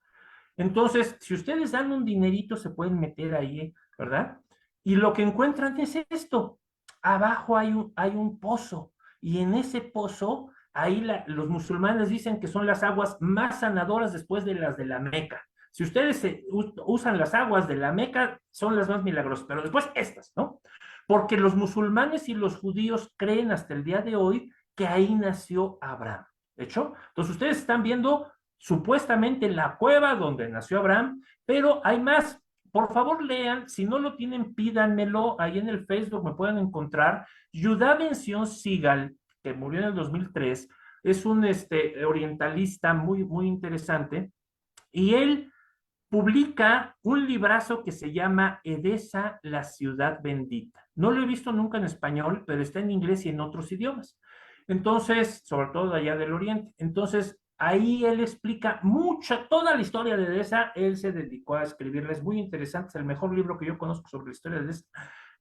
Entonces, si ustedes dan un dinerito, se pueden meter ahí, ¿verdad? Y lo que encuentran es esto. Abajo hay un pozo. Y en ese pozo, ahí los musulmanes dicen que son las aguas más sanadoras después de las de la Meca. Si ustedes usan las aguas de la Meca, son las más milagrosas, pero después estas, ¿no? Porque los musulmanes y los judíos creen hasta el día de hoy que ahí nació Abraham. ¿De hecho? Entonces ustedes están viendo supuestamente la cueva donde nació Abraham, pero hay más. Por favor lean, si no lo tienen, pídanmelo, ahí en el Facebook me pueden encontrar. Yehuda Ben Zion Segal, que murió en el 2003, es un orientalista muy, muy interesante, y él publica un librazo que se llama Edesa, la ciudad bendita. No lo he visto nunca en español, pero está en inglés y en otros idiomas. Entonces, sobre todo de allá del oriente. Entonces, ahí él explica toda la historia de Edesa. Él se dedicó a escribirla. Es muy interesante, es el mejor libro que yo conozco sobre la historia de Edesa.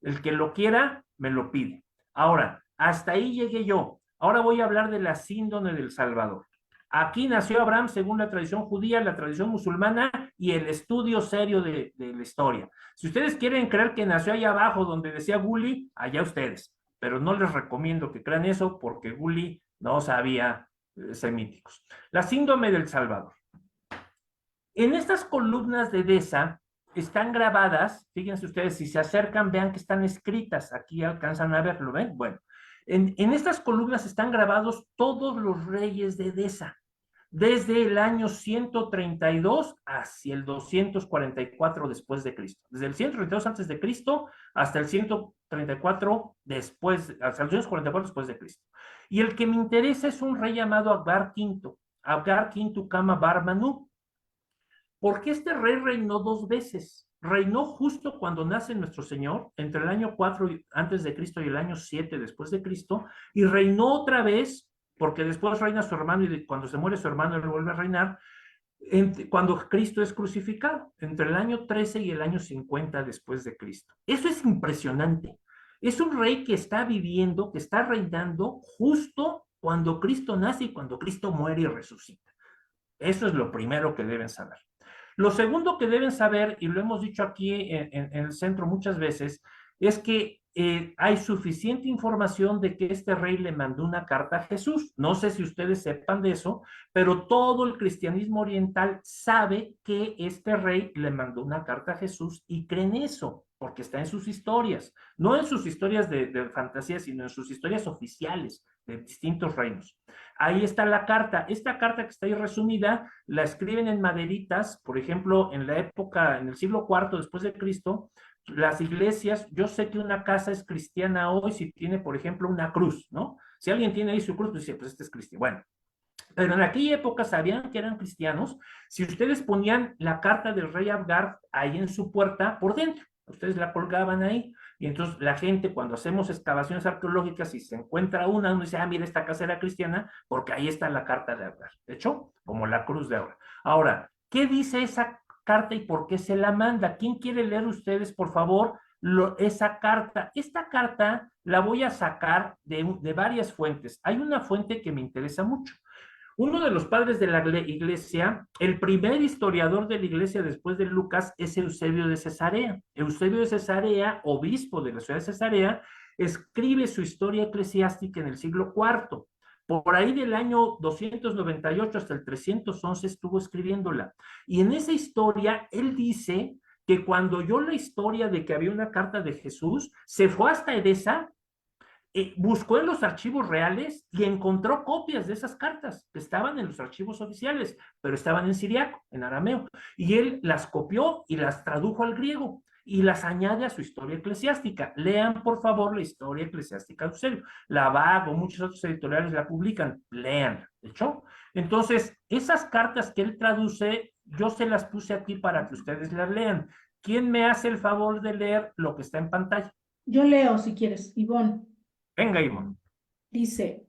El que lo quiera, me lo pide. Ahora, hasta ahí llegué yo. Ahora voy a hablar de la síndrome del Salvador. Aquí nació Abraham según la tradición judía, la tradición musulmana y el estudio serio de la historia. Si ustedes quieren creer que nació allá abajo donde decía Gulli, allá ustedes, pero no les recomiendo que crean eso porque Gulli no sabía semíticos. La síndrome del Salvador. En estas columnas de Deza están grabadas, fíjense ustedes, si se acercan, vean que están escritas, aquí alcanzan a verlo, ¿ven? Bueno, en estas columnas están grabados todos los reyes de Deza, desde el año 132 hacia el 244 después de Cristo, desde el 132 antes de Cristo hasta el 134 después, hasta el 244 después de Cristo. Y el que me interesa es un rey llamado Abgar V, Abgar V Kama Barmanu, porque este rey reinó dos veces. Reinó justo cuando nace nuestro Señor, entre el año 4 antes de Cristo y el año 7 después de Cristo, y reinó otra vez, porque después reina su hermano, y cuando se muere su hermano, él vuelve a reinar, cuando Cristo es crucificado, entre el año 13 y el año 50 después de Cristo. Eso es impresionante. Es un rey que está viviendo, que está reinando justo cuando Cristo nace y cuando Cristo muere y resucita. Eso es lo primero que deben saber. Lo segundo que deben saber, y lo hemos dicho aquí en el centro muchas veces, es que hay suficiente información de que este rey le mandó una carta a Jesús. No sé si ustedes sepan de eso, pero todo el cristianismo oriental sabe que este rey le mandó una carta a Jesús y creen eso, porque está en sus historias. No en sus historias de fantasía, sino en sus historias oficiales de distintos reinos. Ahí está la carta. Esta carta que está ahí resumida, la escriben en maderitas, por ejemplo, en la época, en el siglo IV después de Cristo, las iglesias, yo sé que una casa es cristiana hoy si tiene, por ejemplo, una cruz, ¿no? Si alguien tiene ahí su cruz, pues dice, pues este es cristiano. Bueno, pero en aquella época sabían que eran cristianos si ustedes ponían la carta del rey Abgar ahí en su puerta por dentro. Ustedes la colgaban ahí y entonces la gente cuando hacemos excavaciones arqueológicas y se encuentra una, uno dice, ah, mira, esta casa era cristiana porque ahí está la carta de Abgar. De hecho, como la cruz de ahora. Ahora, ¿qué dice esa carta y por qué se la manda? ¿Quién quiere leer ustedes, por favor, esa carta? Esta carta la voy a sacar de varias fuentes. Hay una fuente que me interesa mucho. Uno de los padres de la iglesia, el primer historiador de la iglesia después de Lucas, es Eusebio de Cesarea. Eusebio de Cesarea, obispo de la ciudad de Cesarea, escribe su historia eclesiástica en el siglo IV. Por ahí del año 298 hasta el 311 estuvo escribiéndola. Y en esa historia, él dice que cuando oyó la historia de que había una carta de Jesús, se fue hasta Edesa, buscó en los archivos reales y encontró copias de esas cartas que estaban en los archivos oficiales, pero estaban en siriaco, en arameo, y él las copió y las tradujo al griego y las añade a su historia eclesiástica. Lean, por favor, la historia eclesiástica de Eusebio. La Vago, muchos otros editoriales la publican. Lean, ¿de hecho? Entonces, esas cartas que él traduce, yo se las puse aquí para que ustedes las lean. ¿Quién me hace el favor de leer lo que está en pantalla? Yo leo si quieres, Ivonne. Venga, Ivonne. Dice,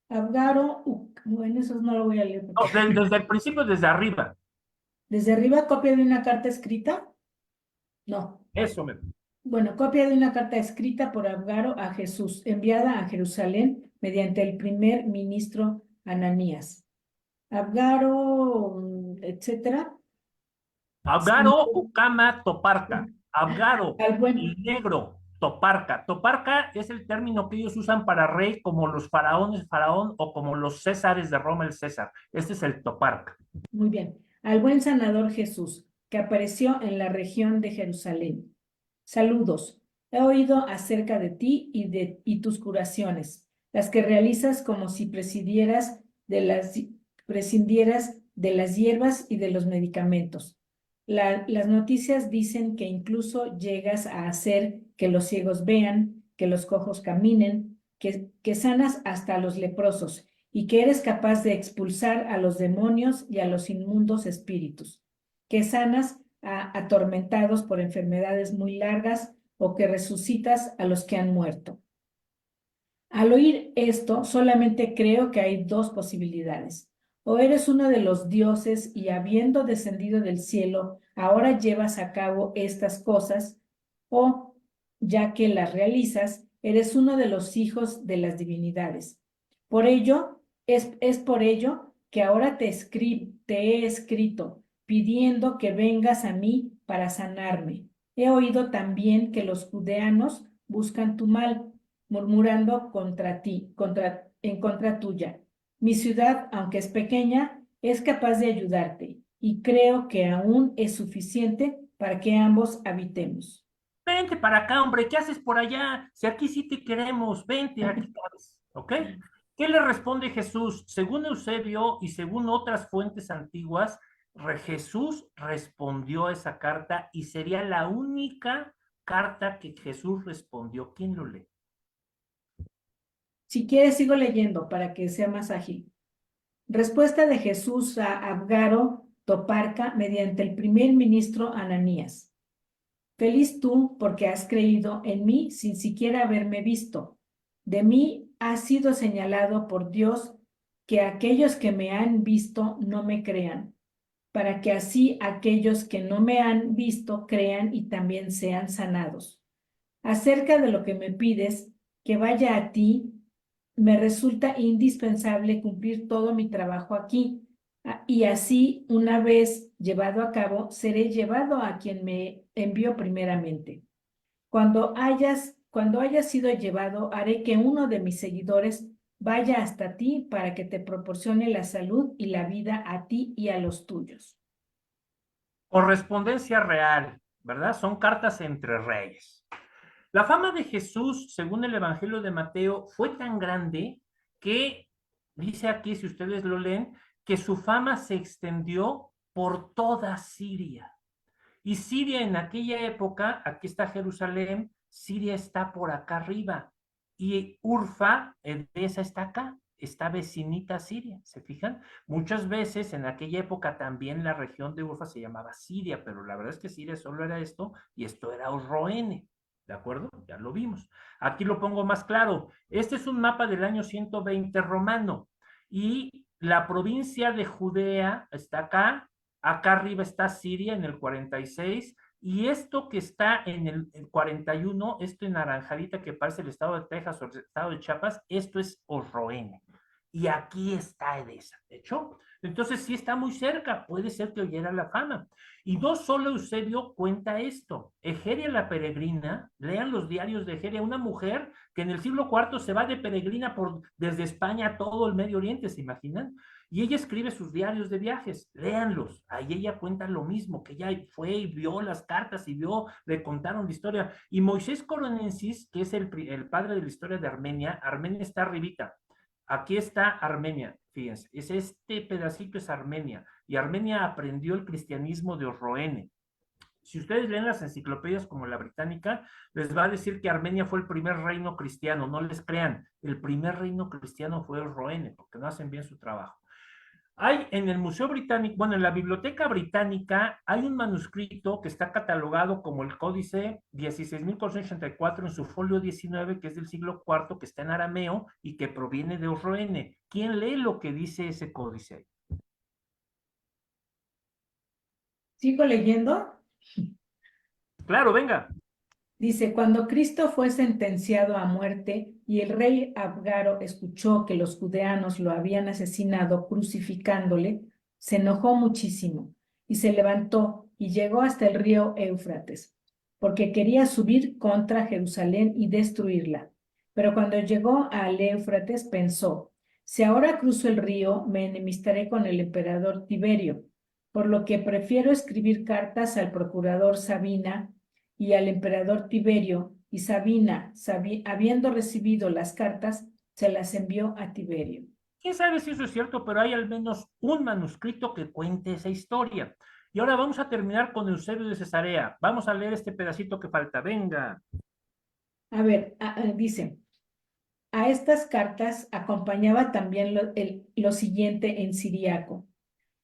Abgaro, bueno, eso no lo voy a leer. No, desde el principio, desde arriba. ¿Desde arriba copia de una carta escrita? No. Eso me... Bueno, copia de una carta escrita por Abgaro a Jesús, enviada a Jerusalén mediante el primer ministro Ananías. Abgaro, etcétera. Abgaro, Ucama, Toparca. Abgaro, Al buen, el negro, Toparca. Toparca es el término que ellos usan para rey, como los faraones, faraón, o como los césares de Roma, el César. Este es el Toparca. muy bien. Al buen sanador Jesús, que apareció en la región de Jerusalén. Saludos. He oído acerca de ti y tus curaciones, las que realizas como si prescindieras de las hierbas y de los medicamentos. Las noticias dicen que incluso llegas a hacer que los ciegos vean, que los cojos caminen, que sanas hasta a los leprosos y que eres capaz de expulsar a los demonios y a los inmundos espíritus, que sanas a atormentados por enfermedades muy largas o que resucitas a los que han muerto. Al oír esto, solamente creo que hay dos posibilidades. O eres uno de los dioses y habiendo descendido del cielo, ahora llevas a cabo estas cosas, o, ya que las realizas, eres uno de los hijos de las divinidades. Por ello, es por ello que ahora te he escrito, pidiendo que vengas a mí para sanarme. He oído también que los judeanos buscan tu mal, murmurando contra ti, en contra tuya. Mi ciudad, aunque es pequeña, es capaz de ayudarte, y creo que aún es suficiente para que ambos habitemos. Vente para acá, hombre, ¿qué haces por allá? Si aquí sí te queremos, vente, aquí cabes, ¿ok? ¿Qué le responde Jesús? Según Eusebio y según otras fuentes antiguas, Jesús respondió a esa carta y sería la única carta que Jesús respondió. ¿Quién lo lee? Si quieres, sigo leyendo para que sea más ágil. Respuesta de Jesús a Abgaro Toparca mediante el primer ministro Ananías. Feliz tú porque has creído en mí sin siquiera haberme visto. De mí ha sido señalado por Dios que aquellos que me han visto no me crean, para que así aquellos que no me han visto crean y también sean sanados. Acerca de lo que me pides, que vaya a ti, me resulta indispensable cumplir todo mi trabajo aquí, y así, una vez llevado a cabo, seré llevado a quien me envió primeramente. Cuando hayas sido llevado, haré que uno de mis seguidores vaya hasta ti para que te proporcione la salud y la vida a ti y a los tuyos. Correspondencia real, ¿verdad? Son cartas entre reyes. La fama de Jesús, según el Evangelio de Mateo, fue tan grande que, dice aquí, si ustedes lo leen, que su fama se extendió por toda Siria. Y Siria en aquella época, aquí está Jerusalén, Siria está por acá arriba. Y Urfa, esa está acá, está vecinita a Siria, ¿se fijan? Muchas veces en aquella época también la región de Urfa se llamaba Siria, pero la verdad es que Siria solo era esto y esto era Osroene. ¿De acuerdo? Ya lo vimos. Aquí lo pongo más claro. Este es un mapa del año 120 romano y la provincia de Judea está acá. Acá arriba está Siria en el 46 y esto que está en el 41, esto en naranjadita que parece el estado de Texas o el estado de Chiapas, esto es Osroene. Y aquí está Edesa, ¿de hecho? Entonces sí está muy cerca, puede ser que oyera la fama. Y no solo Eusebio cuenta esto. Egeria la peregrina, lean los diarios de Egeria, una mujer que en el siglo IV se va de peregrina desde España a todo el Medio Oriente, ¿se imaginan? Y ella escribe sus diarios de viajes, léanlos. Ahí ella cuenta lo mismo, que ella fue y vio las cartas y le contaron la historia. Y Moisés Coronensis, que es el padre de la historia de Armenia, Armenia está arribita. Aquí está Armenia, fíjense, este pedacito es Armenia, y Armenia aprendió el cristianismo de Osroene. Si ustedes leen las enciclopedias como la británica, les va a decir que Armenia fue el primer reino cristiano, no les crean, el primer reino cristiano fue Osroene, porque no hacen bien su trabajo. Hay en el Museo Británico, bueno, en la Biblioteca Británica, hay un manuscrito que está catalogado como el Códice 16.484 en su folio 19, que es del siglo IV, que está en arameo y que proviene de Osroene. ¿Quién lee lo que dice ese códice? ¿Sigo leyendo? Claro, venga. Dice, cuando Cristo fue sentenciado a muerte y el rey Abgaro escuchó que los judeanos lo habían asesinado crucificándole, se enojó muchísimo y se levantó y llegó hasta el río Éufrates, porque quería subir contra Jerusalén y destruirla. Pero cuando llegó al Éufrates pensó, si ahora cruzo el río, me enemistaré con el emperador Tiberio, por lo que prefiero escribir cartas al procurador Sabina y al emperador Tiberio, y Sabina, habiendo recibido las cartas, se las envió a Tiberio. ¿Quién sabe si eso es cierto? Pero hay al menos un manuscrito que cuente esa historia. Y ahora vamos a terminar con Eusebio de Cesarea. Vamos a leer este pedacito que falta. Venga. A ver, dice, a estas cartas acompañaba también lo siguiente en siriaco.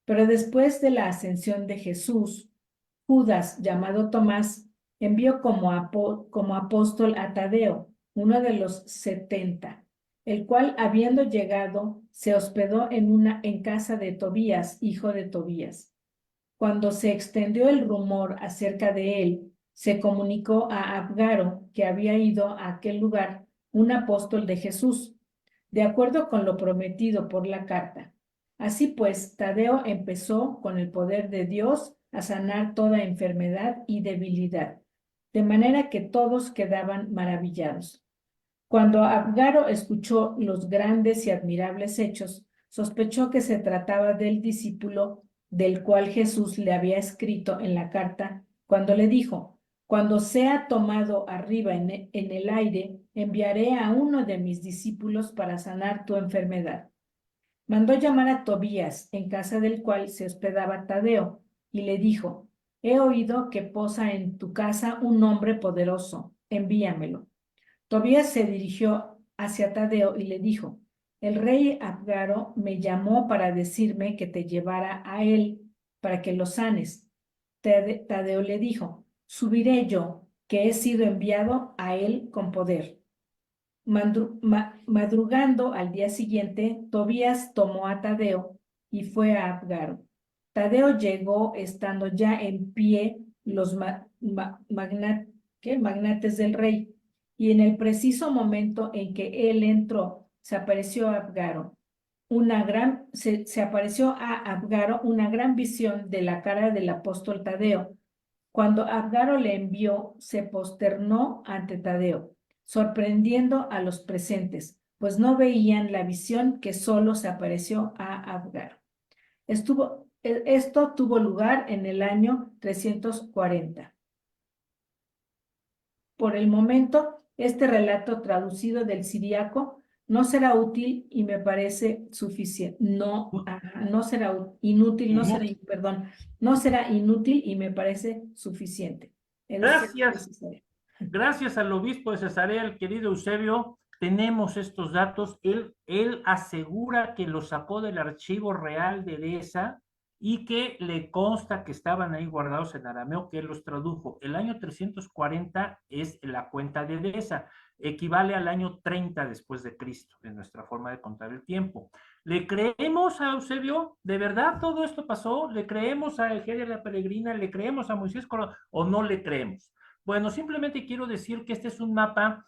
Pero después de la ascensión de Jesús, Judas, llamado Tomás, envió como apóstol a Tadeo, uno de los 70, el cual, habiendo llegado, se hospedó en casa de Tobías, hijo de Tobías. Cuando se extendió el rumor acerca de él, se comunicó a Abgaro que había ido a aquel lugar un apóstol de Jesús, de acuerdo con lo prometido por la carta. Así pues, Tadeo empezó con el poder de Dios a sanar toda enfermedad y debilidad, de manera que todos quedaban maravillados. Cuando Abgaro escuchó los grandes y admirables hechos, sospechó que se trataba del discípulo del cual Jesús le había escrito en la carta cuando le dijo: cuando sea tomado arriba en el aire, enviaré a uno de mis discípulos para sanar tu enfermedad. Mandó llamar a Tobías, en casa del cual se hospedaba Tadeo, y le dijo: he oído que posa en tu casa un hombre poderoso, envíamelo. Tobías se dirigió hacia Tadeo y le dijo: el rey Abgaro me llamó para decirme que te llevara a él para que lo sanes. Tadeo le dijo: subiré yo, que he sido enviado a él con poder. Madrugando al día siguiente, Tobías tomó a Tadeo y fue a Abgaro. Tadeo llegó estando ya en pie los magnates del rey, y en el preciso momento en que él entró, se apareció a Abgaro una gran visión de la cara del apóstol Tadeo. Cuando Abgaro le envió, se posternó ante Tadeo, sorprendiendo a los presentes, pues no veían la visión que solo se apareció a Abgaro. Esto tuvo lugar en el año 340. Por el momento, este relato traducido del siríaco no será útil y me parece suficiente. No será inútil, no será inútil y me parece suficiente. Gracias al obispo de Cesarea, el querido Eusebio, tenemos estos datos. Él asegura que los sacó del archivo real de Edesa y que le consta que estaban ahí guardados en arameo, que él los tradujo. El año 340 es la cuenta de Edesa, equivale al año 30 después de Cristo, en nuestra forma de contar el tiempo. ¿Le creemos a Eusebio? ¿De verdad todo esto pasó? ¿Le creemos a Egeria la Peregrina? ¿Le creemos a Moisés o no le creemos? Bueno, simplemente quiero decir que este es un mapa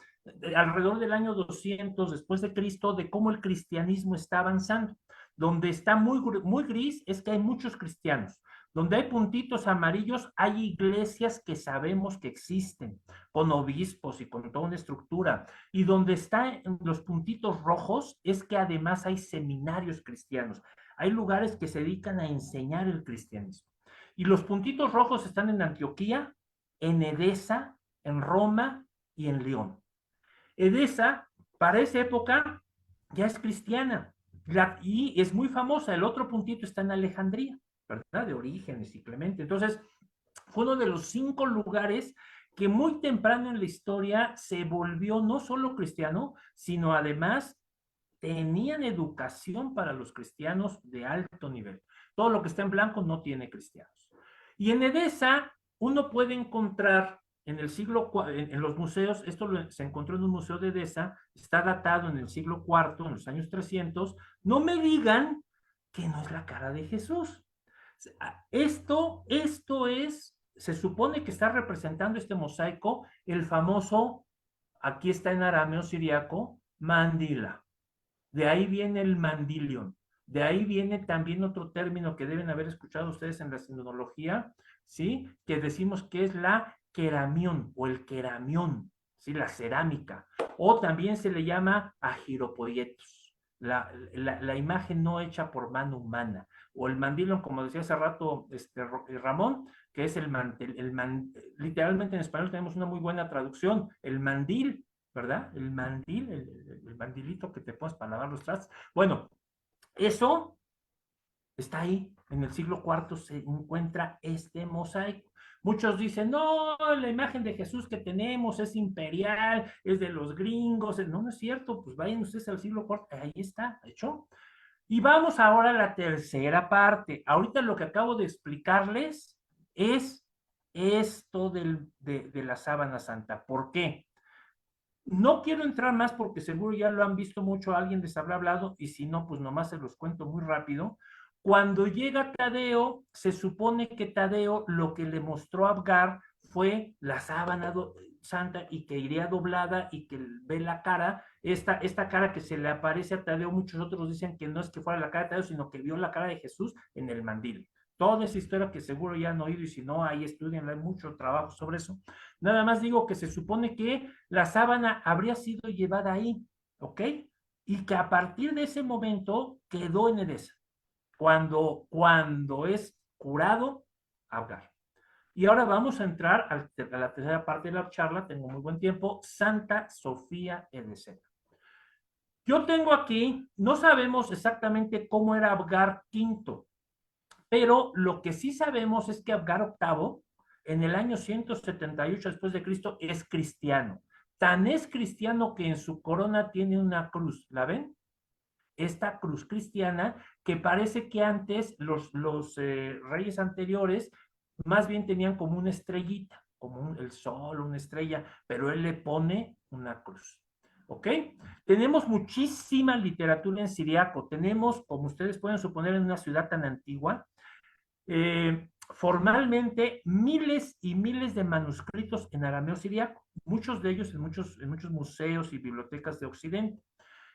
alrededor del año 200 después de Cristo de cómo el cristianismo está avanzando. Donde está muy gris es que hay muchos cristianos. Donde hay puntitos amarillos hay iglesias que sabemos que existen, con obispos y con toda una estructura. Y donde están los puntitos rojos es que además hay seminarios cristianos. Hay lugares que se dedican a enseñar el cristianismo. Y los puntitos rojos están en Antioquía, en Edesa, en Roma y en León. Edesa, para esa época, ya es cristiana y es muy famosa. El otro puntito está en Alejandría, ¿verdad? De Orígenes y Clemente. Entonces, fue uno de los 5 lugares que muy temprano en la historia se volvió no solo cristiano, sino además tenían educación para los cristianos de alto nivel. Todo lo que está en blanco no tiene cristianos. Y en Edesa uno puede encontrar en el siglo, en los museos, esto se encontró en un museo de Edesa, está datado en el siglo IV, en los años 300, no me digan que no es la cara de Jesús. Esto es, se supone que está representando este mosaico, el famoso, aquí está en arameo siriaco, mandila. De ahí viene el mandilion. De ahí viene también otro término que deben haber escuchado ustedes en la sinología, ¿sí? Que decimos que es la queramión o el queramión, ¿sí? La cerámica. O también se le llama agiropoietos, la imagen no hecha por mano humana. O el mandilion, como decía hace rato Ramón, que es literalmente en español tenemos una muy buena traducción, el mandil, ¿verdad? El mandil, el mandilito que te pones para lavar los trastes. Bueno, eso está ahí. En el siglo IV se encuentra este mosaico. Muchos dicen, no, la imagen de Jesús que tenemos es imperial, es de los gringos. No, no es cierto. Pues vayan ustedes al siglo IV. Ahí está, hecho. Y vamos ahora a la tercera parte. Ahorita lo que acabo de explicarles es esto de la sábana santa. ¿Por qué? No quiero entrar más porque seguro ya lo han visto mucho, alguien les habrá hablado, y si no, pues nomás se los cuento muy rápido. Cuando llega Tadeo, se supone que Tadeo lo que le mostró a Abgar fue la sábana santa y que iría doblada y que ve la cara, esta cara que se le aparece a Tadeo, muchos otros dicen que no es que fuera la cara de Tadeo, sino que vio la cara de Jesús en el mandil. Toda esa historia que seguro ya han oído y si no, ahí estudian, hay mucho trabajo sobre eso. Nada más digo que se supone que la sábana habría sido llevada ahí, ¿ok? Y que a partir de ese momento quedó en Edesa, cuando es curado Abgar. Y ahora vamos a entrar a la tercera parte de la charla, tengo muy buen tiempo, Santa Sofía Edesena. Yo tengo aquí, no sabemos exactamente cómo era Abgar V, pero lo que sí sabemos es que Abgar VIII, en el año 178 después de Cristo, es cristiano. Tan es cristiano que en su corona tiene una cruz, ¿la ven? Esta cruz cristiana que parece que antes los reyes anteriores más bien tenían como una estrellita, como el sol, una estrella, pero él le pone una cruz. ¿Ok? Tenemos muchísima literatura en siriaco. Tenemos, como ustedes pueden suponer, en una ciudad tan antigua, formalmente miles y miles de manuscritos en arameo siriaco, muchos de ellos en muchos museos y bibliotecas de Occidente.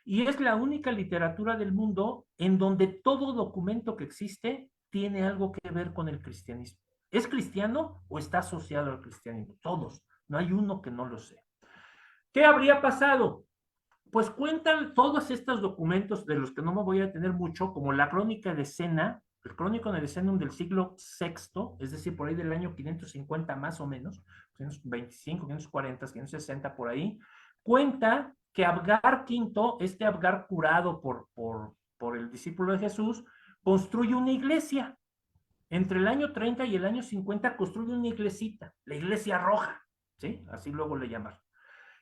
Y es la única literatura del mundo en donde todo documento que existe tiene algo que ver con el cristianismo. ¿Es cristiano o está asociado al cristianismo? Todos, no hay uno que no lo sea. ¿Qué habría pasado? Pues cuentan todos estos documentos de los que no me voy a detener mucho, como la crónica de Sena, el crónico de Decenum del siglo VI, es decir, por ahí del año 550 más o menos, 525, 540, 560 por ahí, cuenta que Abgar V, este Abgar curado por el discípulo de Jesús, construye una iglesia. Entre el año 30 y el año 50 construye una iglesita, la iglesia roja, ¿sí? Así luego le llaman.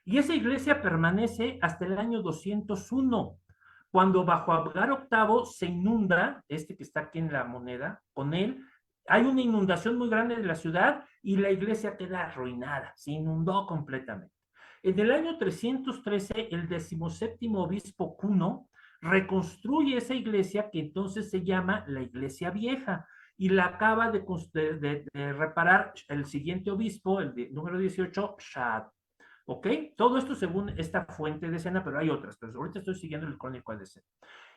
Y esa iglesia permanece hasta el año 201, cuando bajo Abgar VIII se inunda, este que está aquí en la moneda, con él, hay una inundación muy grande de la ciudad y la iglesia queda arruinada, se inundó completamente. En el año 313, el 17º obispo Cuno reconstruye esa iglesia que entonces se llama la Iglesia Vieja y la acaba de reparar el siguiente obispo, el número 18, Shad. ¿Ok? Todo esto según esta fuente de Sena, pero hay otras, pero ahorita estoy siguiendo el crónico de Sena.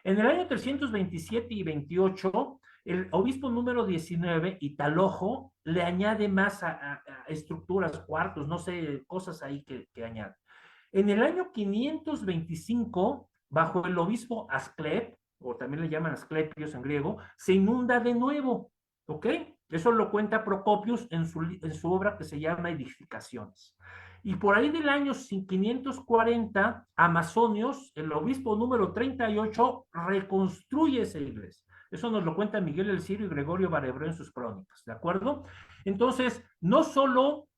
En el año 327 y 28, el obispo número 19, Italojo, le añade más a estructuras, cuartos, no sé, cosas ahí que añade. En el año 525, bajo el obispo Asclep, o también le llaman Asclepios en griego, se inunda de nuevo, ¿ok? Eso lo cuenta Procopius en su obra que se llama Edificaciones. Y por ahí del año 540, Amazonios, el obispo número 38, reconstruye esa iglesia. Eso nos lo cuenta Miguel el Sirio y Gregorio Barebreo en sus crónicas, ¿de acuerdo? Entonces, no solo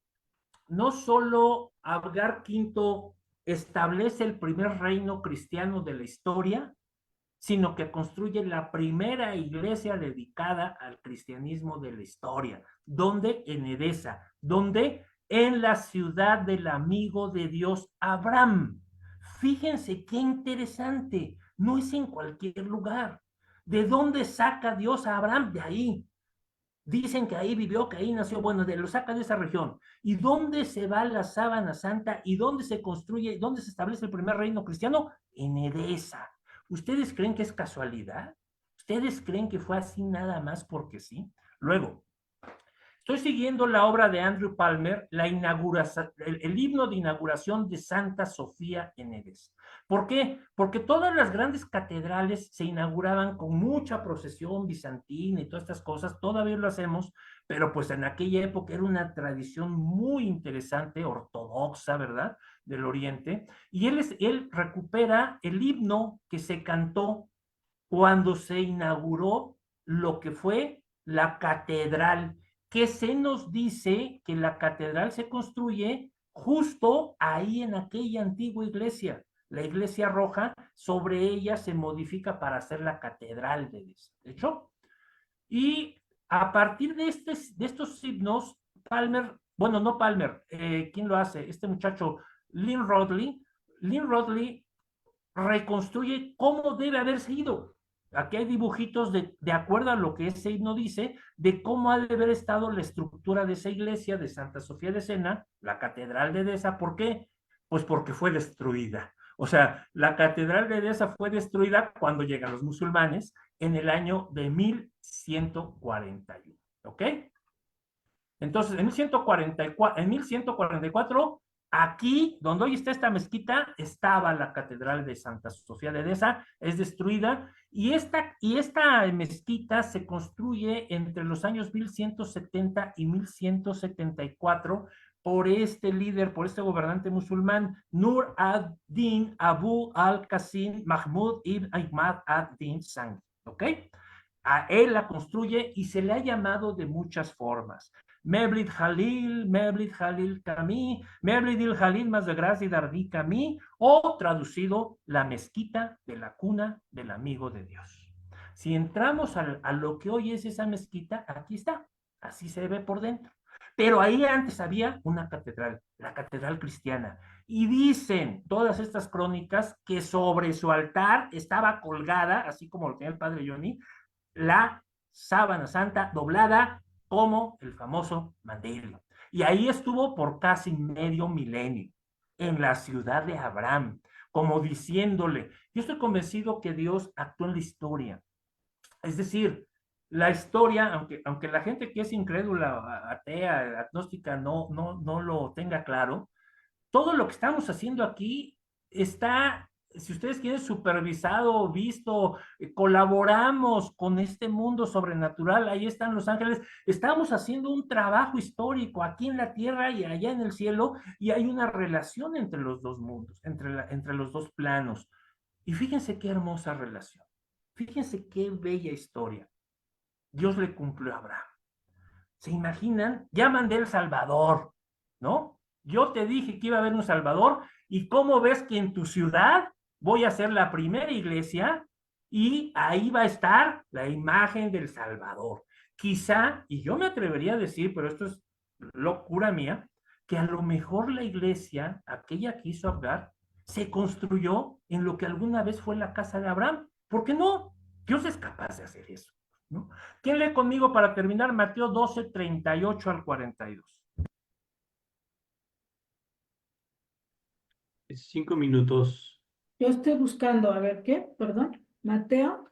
Abgar V establece el primer reino cristiano de la historia, sino que construye la primera iglesia dedicada al cristianismo de la historia. ¿Dónde? En Edesa. ¿Dónde? En la ciudad del amigo de Dios, Abraham. Fíjense qué interesante. No es en cualquier lugar. ¿De dónde saca Dios a Abraham? De ahí. Dicen que ahí vivió, que ahí nació, bueno, lo saca de esa región. ¿Y dónde se va la sábana santa? ¿Y dónde se construye, dónde se establece el primer reino cristiano? En Edesa. ¿Ustedes creen que es casualidad? ¿Ustedes creen que fue así nada más porque sí? Luego, estoy siguiendo la obra de Andrew Palmer, el himno de inauguración de Santa Sofía en Edesa. ¿Por qué? Porque todas las grandes catedrales se inauguraban con mucha procesión bizantina y todas estas cosas, todavía lo hacemos, pero pues en aquella época era una tradición muy interesante, ortodoxa, ¿verdad?, del Oriente, y él recupera el himno que se cantó cuando se inauguró lo que fue la catedral, que se nos dice que la catedral se construye justo ahí en aquella antigua iglesia, la iglesia roja, sobre ella se modifica para hacer la catedral de hecho. Y a partir de estos himnos, Palmer, bueno, no Palmer, ¿quién lo hace? Este muchacho, Lynn Rodley reconstruye cómo debe haber sido. Aquí hay dibujitos de acuerdo a lo que ese himno dice, de cómo ha de haber estado la estructura de esa iglesia de Santa Sofía de Edesa, la catedral de Edesa. ¿Por qué? Pues porque fue destruida. O sea, la catedral de Edesa fue destruida cuando llegan los musulmanes en el año de 1141. ¿Ok? Entonces, en 1144, aquí, donde hoy está esta mezquita, estaba la catedral de Santa Sofía de Edesa, es destruida, y esta mezquita se construye entre los años 1170 y 1174 por este líder, por este gobernante musulmán, Nur ad-Din Abu al-Qasim Mahmud ibn Ahmad ad-Din Sangi, ¿ok? A él la construye y se le ha llamado de muchas formas. Mevlid Halil Kami, Mevlid il Halil más de Gracia y Dardi Kami, o traducido, la mezquita de la cuna del amigo de Dios. Si entramos a lo que hoy es esa mezquita, aquí está, así se ve por dentro. Pero ahí antes había una catedral, la catedral cristiana. Y dicen todas estas crónicas que sobre su altar estaba colgada, así como lo tenía el padre Johnny, la sábana santa doblada como el famoso mandilio. Y ahí estuvo por casi medio milenio, en la ciudad de Abraham, como diciéndole, yo estoy convencido que Dios actuó en la historia. Es decir, la historia, aunque la gente que es incrédula, atea, agnóstica, no lo tenga claro, todo lo que estamos haciendo aquí está, si ustedes quieren, supervisado, visto, colaboramos con este mundo sobrenatural, ahí están los ángeles, estamos haciendo un trabajo histórico aquí en la tierra y allá en el cielo, y hay una relación entre los dos mundos, entre los dos planos. Y fíjense qué hermosa relación, fíjense qué bella historia. Dios le cumplió a Abraham. ¿Se imaginan? Llaman del Salvador, ¿no? Yo te dije que iba a haber un Salvador, y cómo ves que en tu ciudad voy a hacer la primera iglesia y ahí va a estar la imagen del Salvador. Quizá, y yo me atrevería a decir, pero esto es locura mía, que a lo mejor la iglesia, aquella que hizo Abraham, se construyó en lo que alguna vez fue la casa de Abraham. ¿Por qué no? Dios es capaz de hacer eso, ¿no? ¿Quién lee conmigo para terminar Mateo 12, 38 al 42? 5 minutos. Yo estoy buscando, a ver qué, perdón, Mateo.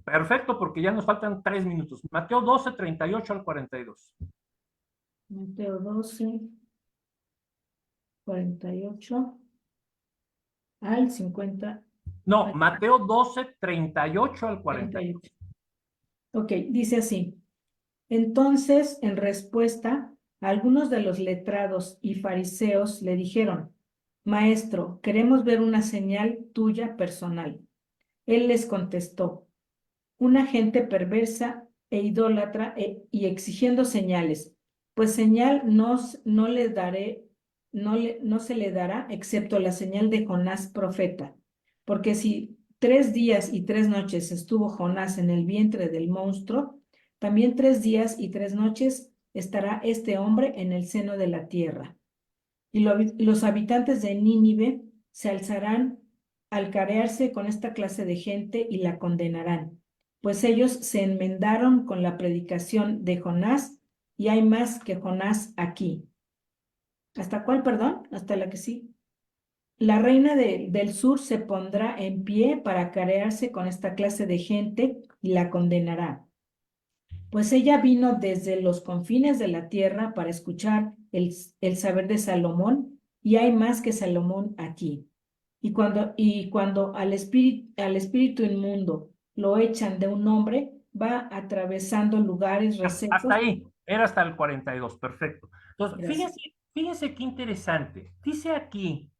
Perfecto, porque ya nos faltan 3 minutos. Mateo 12, 38 al 42. Mateo 12, 48 al 50. No, Mateo 12, 38 al 42. 48. Ok, dice así. Entonces, en respuesta, algunos de los letrados y fariseos le dijeron, Maestro, queremos ver una señal tuya personal. Él les contestó, una gente perversa e idólatra y exigiendo señales, pues señal no le daré, no se le dará excepto la señal de Jonás profeta, porque si 3 días y 3 noches estuvo Jonás en el vientre del monstruo, también 3 días y 3 noches estará este hombre en el seno de la tierra. Y los habitantes de Nínive se alzarán al carearse con esta clase de gente y la condenarán, pues ellos se enmendaron con la predicación de Jonás, y hay más que Jonás aquí. ¿Hasta cuál, perdón? Hasta la que sí. La reina del sur se pondrá en pie para carearse con esta clase de gente y la condenará, pues ella vino desde los confines de la tierra para escuchar el saber de Salomón, y hay más que Salomón aquí. Y cuando al espíritu inmundo lo echan de un hombre, va atravesando lugares resecos. Hasta ahí, era hasta el 42, perfecto. Entonces, Gracias. fíjense qué interesante. Dice aquí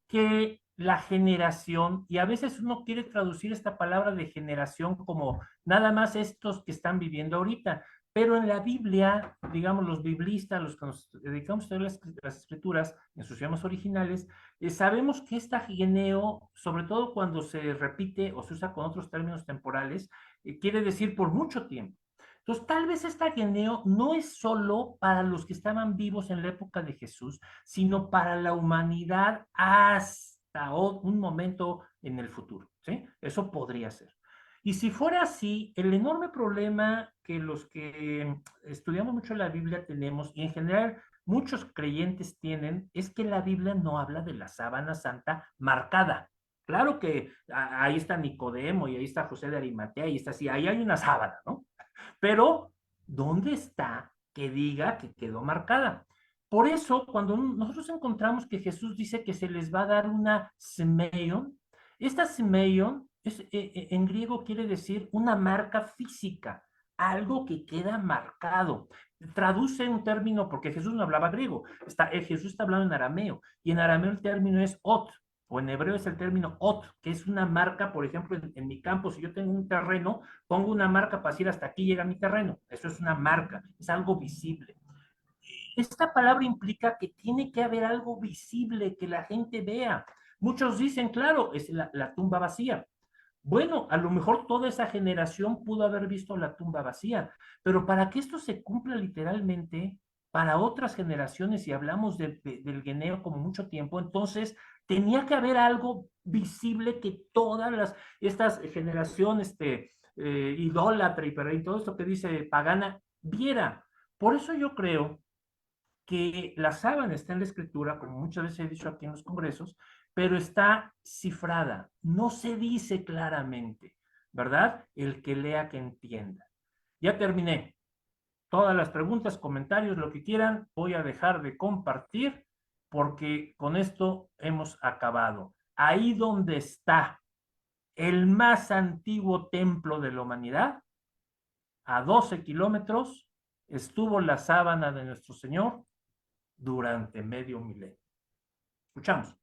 que la generación, y a veces uno quiere traducir esta palabra de generación como nada más estos que están viviendo ahorita, pero en la Biblia, digamos, los biblistas, los que nos dedicamos a estudiar las escrituras en sus idiomas originales, sabemos que esta geneo, sobre todo cuando se repite o se usa con otros términos temporales, quiere decir por mucho tiempo. Entonces, tal vez esta geneo no es solo para los que estaban vivos en la época de Jesús, sino para la humanidad hasta un momento en el futuro, ¿sí? Eso podría ser. Y si fuera así, el enorme problema que los que estudiamos mucho la Biblia tenemos, y en general muchos creyentes tienen, es que la Biblia no habla de la sábana santa marcada. Claro que ahí está Nicodemo y ahí está José de Arimatea y está así, ahí hay una sábana, ¿no? Pero, ¿dónde está que diga que quedó marcada? Por eso, cuando nosotros encontramos que Jesús dice que se les va a dar una semeion, esta semeion en griego quiere decir una marca física, algo que queda marcado. Traduce un término, porque Jesús no hablaba griego, Jesús está hablando en arameo, y en arameo el término es ot, o en hebreo es el término ot, que es una marca, por ejemplo, en mi campo, si yo tengo un terreno, pongo una marca para decir hasta aquí llega mi terreno. Eso es una marca, es algo visible. Esta palabra implica que tiene que haber algo visible que la gente vea. Muchos dicen, claro, es la tumba vacía. Bueno, a lo mejor toda esa generación pudo haber visto la tumba vacía, pero para que esto se cumpla literalmente, para otras generaciones, si hablamos del guineo como mucho tiempo, entonces tenía que haber algo visible que estas generaciones idólatra y todo esto que dice pagana viera. Por eso yo creo que la sábana está en la escritura, como muchas veces he dicho aquí en los congresos, pero está cifrada, no se dice claramente, ¿verdad? El que lea que entienda. Ya terminé. Todas las preguntas, comentarios, lo que quieran, voy a dejar de compartir porque con esto hemos acabado. Ahí donde está el más antiguo templo de la humanidad, a 12 kilómetros, estuvo la sábana de nuestro Señor durante medio milenio. Escuchamos.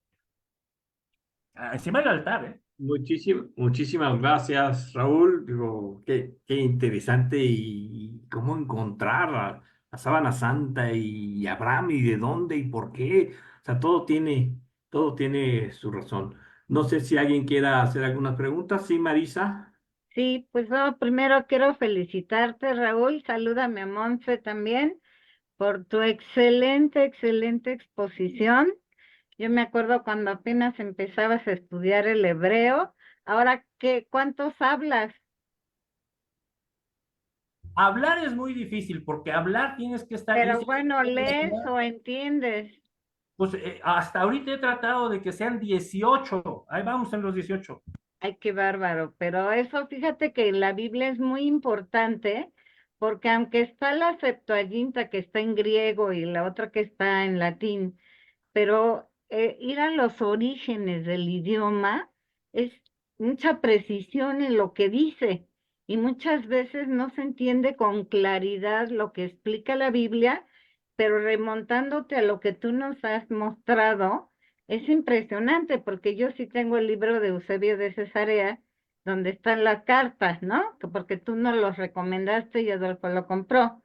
Encima del altar, ¿eh? Muchísimas gracias, Raúl. Digo, qué interesante y cómo encontrar la sábana santa y Abraham y de dónde y por qué. O sea, todo tiene su razón. No sé si alguien quiera hacer algunas preguntas. Sí, Marisa. Sí, pues no, primero quiero felicitarte, Raúl. Salúdame a Monse también por tu excelente, excelente exposición. Yo me acuerdo cuando apenas empezabas a estudiar el hebreo. Ahora, ¿cuántos hablas? Hablar es muy difícil porque hablar tienes que estar. Pero bueno, lees o entiendes. Pues hasta ahorita he tratado de que sean 18. Ahí vamos en los 18. Ay, qué bárbaro. Pero eso, fíjate que la Biblia es muy importante porque aunque está la Septuaginta que está en griego y la otra que está en latín, pero ir a los orígenes del idioma es mucha precisión en lo que dice y muchas veces no se entiende con claridad lo que explica la Biblia, pero remontándote a lo que tú nos has mostrado, es impresionante porque yo sí tengo el libro de Eusebio de Cesarea donde están las cartas, ¿no? Porque tú nos los recomendaste y Adolfo lo compró,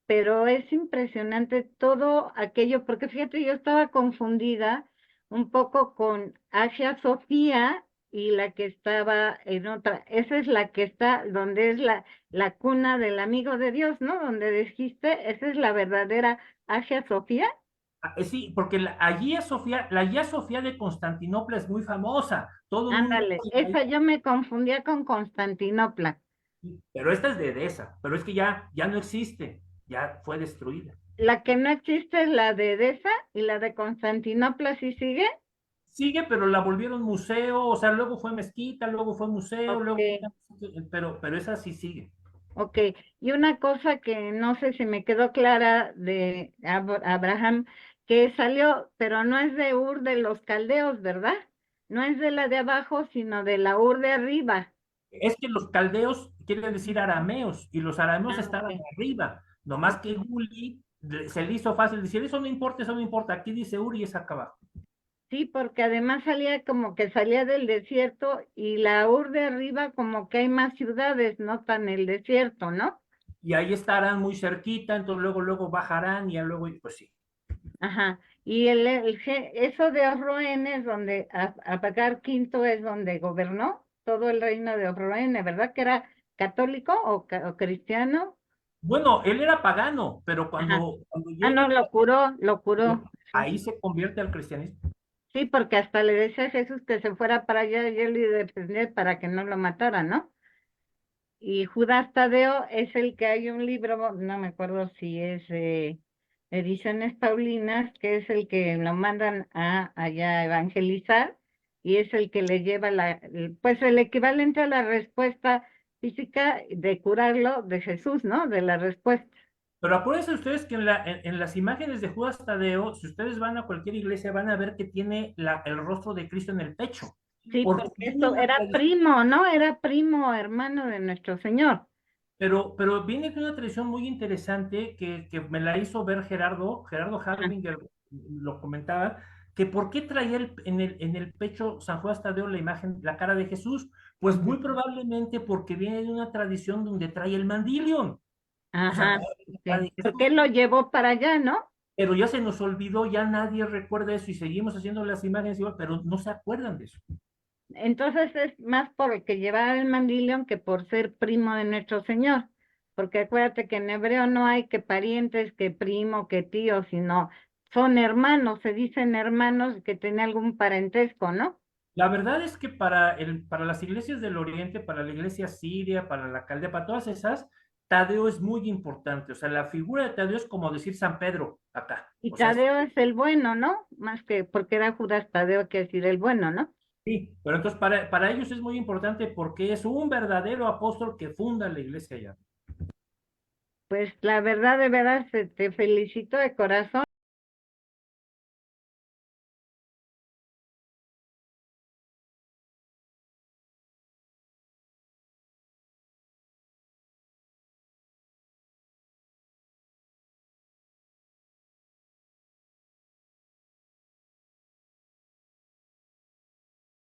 pero es impresionante todo aquello, porque fíjate, yo estaba confundida un poco con Asia Sofía y la que estaba en otra. Esa es la que está, donde es la cuna del amigo de Dios, ¿no? Donde dijiste, esa es la verdadera Asia Sofía. Sí, porque la Hagia Sofía de Constantinopla es muy famosa. Todo el mundo. Ándale, esa yo me confundía con Constantinopla. Pero esta es de Edesa, pero es que ya no existe, ya fue destruida. La que no existe es la de Edesa y la de Constantinopla sí sigue. Sigue, pero la volvieron museo, o sea, luego fue mezquita, luego fue museo, luego Ok. pero esa sí sigue. Ok, y una cosa que no sé si me quedó clara de Abraham, que salió, pero no es de Ur de los Caldeos, ¿verdad? No es de la de abajo, sino de la Ur de arriba. Es que los caldeos quieren decir arameos, y los arameos estaban Ok. arriba, nomás que Guli se le hizo fácil decir, eso no importa, aquí dice Ur y es acá abajo. Sí, porque además salía como que salía del desierto y la Ur de arriba como que hay más ciudades, no tan el desierto, ¿no? Y ahí estarán muy cerquita, entonces luego bajarán y ya luego, pues sí. Ajá. Y eso de Osroene es donde Apagar Quinto es donde gobernó todo el reino de Osroene, ¿verdad? Que era católico o cristiano. Bueno, él era pagano, pero Ajá. cuando Ah, llega, no, lo curó. ahí se convierte al cristianismo. Sí, porque hasta le decía a Jesús que se fuera para allá y él iba a defender para que no lo matara, ¿no? y Judas Tadeo es el que hay un libro, no me acuerdo si es Ediciones Paulinas, que es el que lo mandan allá a evangelizar, y es el que le lleva pues el equivalente a la respuesta física de curarlo de Jesús, ¿no? De la respuesta. Pero acuérdense ustedes que en las imágenes de Judas Tadeo, si ustedes van a cualquier iglesia, van a ver que tiene el rostro de Cristo en el pecho. Sí, Porque porque viene esto una era tradición, primo, ¿no? Era primo hermano de nuestro Señor. pero viene de una tradición muy interesante que me la hizo ver Gerardo Harbinger, lo comentaba, que por qué traía en el pecho San Judas Tadeo la imagen, la cara de Jesús. Pues muy probablemente porque viene de una tradición donde trae el mandilion. O sea, Ajá, la cara sí. de Jesús. Porque él lo llevó para allá, ¿no? Pero ya se nos olvidó, ya nadie recuerda eso y seguimos haciendo las imágenes igual, pero no se acuerdan de eso. Entonces es más por el que llevaba el mandilion que por ser primo de nuestro Señor. Porque acuérdate que en hebreo no hay que parientes, que primo, que tío, sino son hermanos, se dicen hermanos que tienen algún parentesco, ¿no? La verdad es que para las iglesias del Oriente, para la iglesia siria, para la Caldea, para todas esas, Tadeo es muy importante. O sea, la figura de Tadeo es como decir San Pedro acá. Y O sea, Tadeo es el bueno, ¿no? Más que porque era Judas Tadeo, que decir el bueno, ¿no? sí, pero entonces para ellos es muy importante porque es un verdadero apóstol que funda la iglesia allá. Pues la verdad, de veras, te felicito de corazón.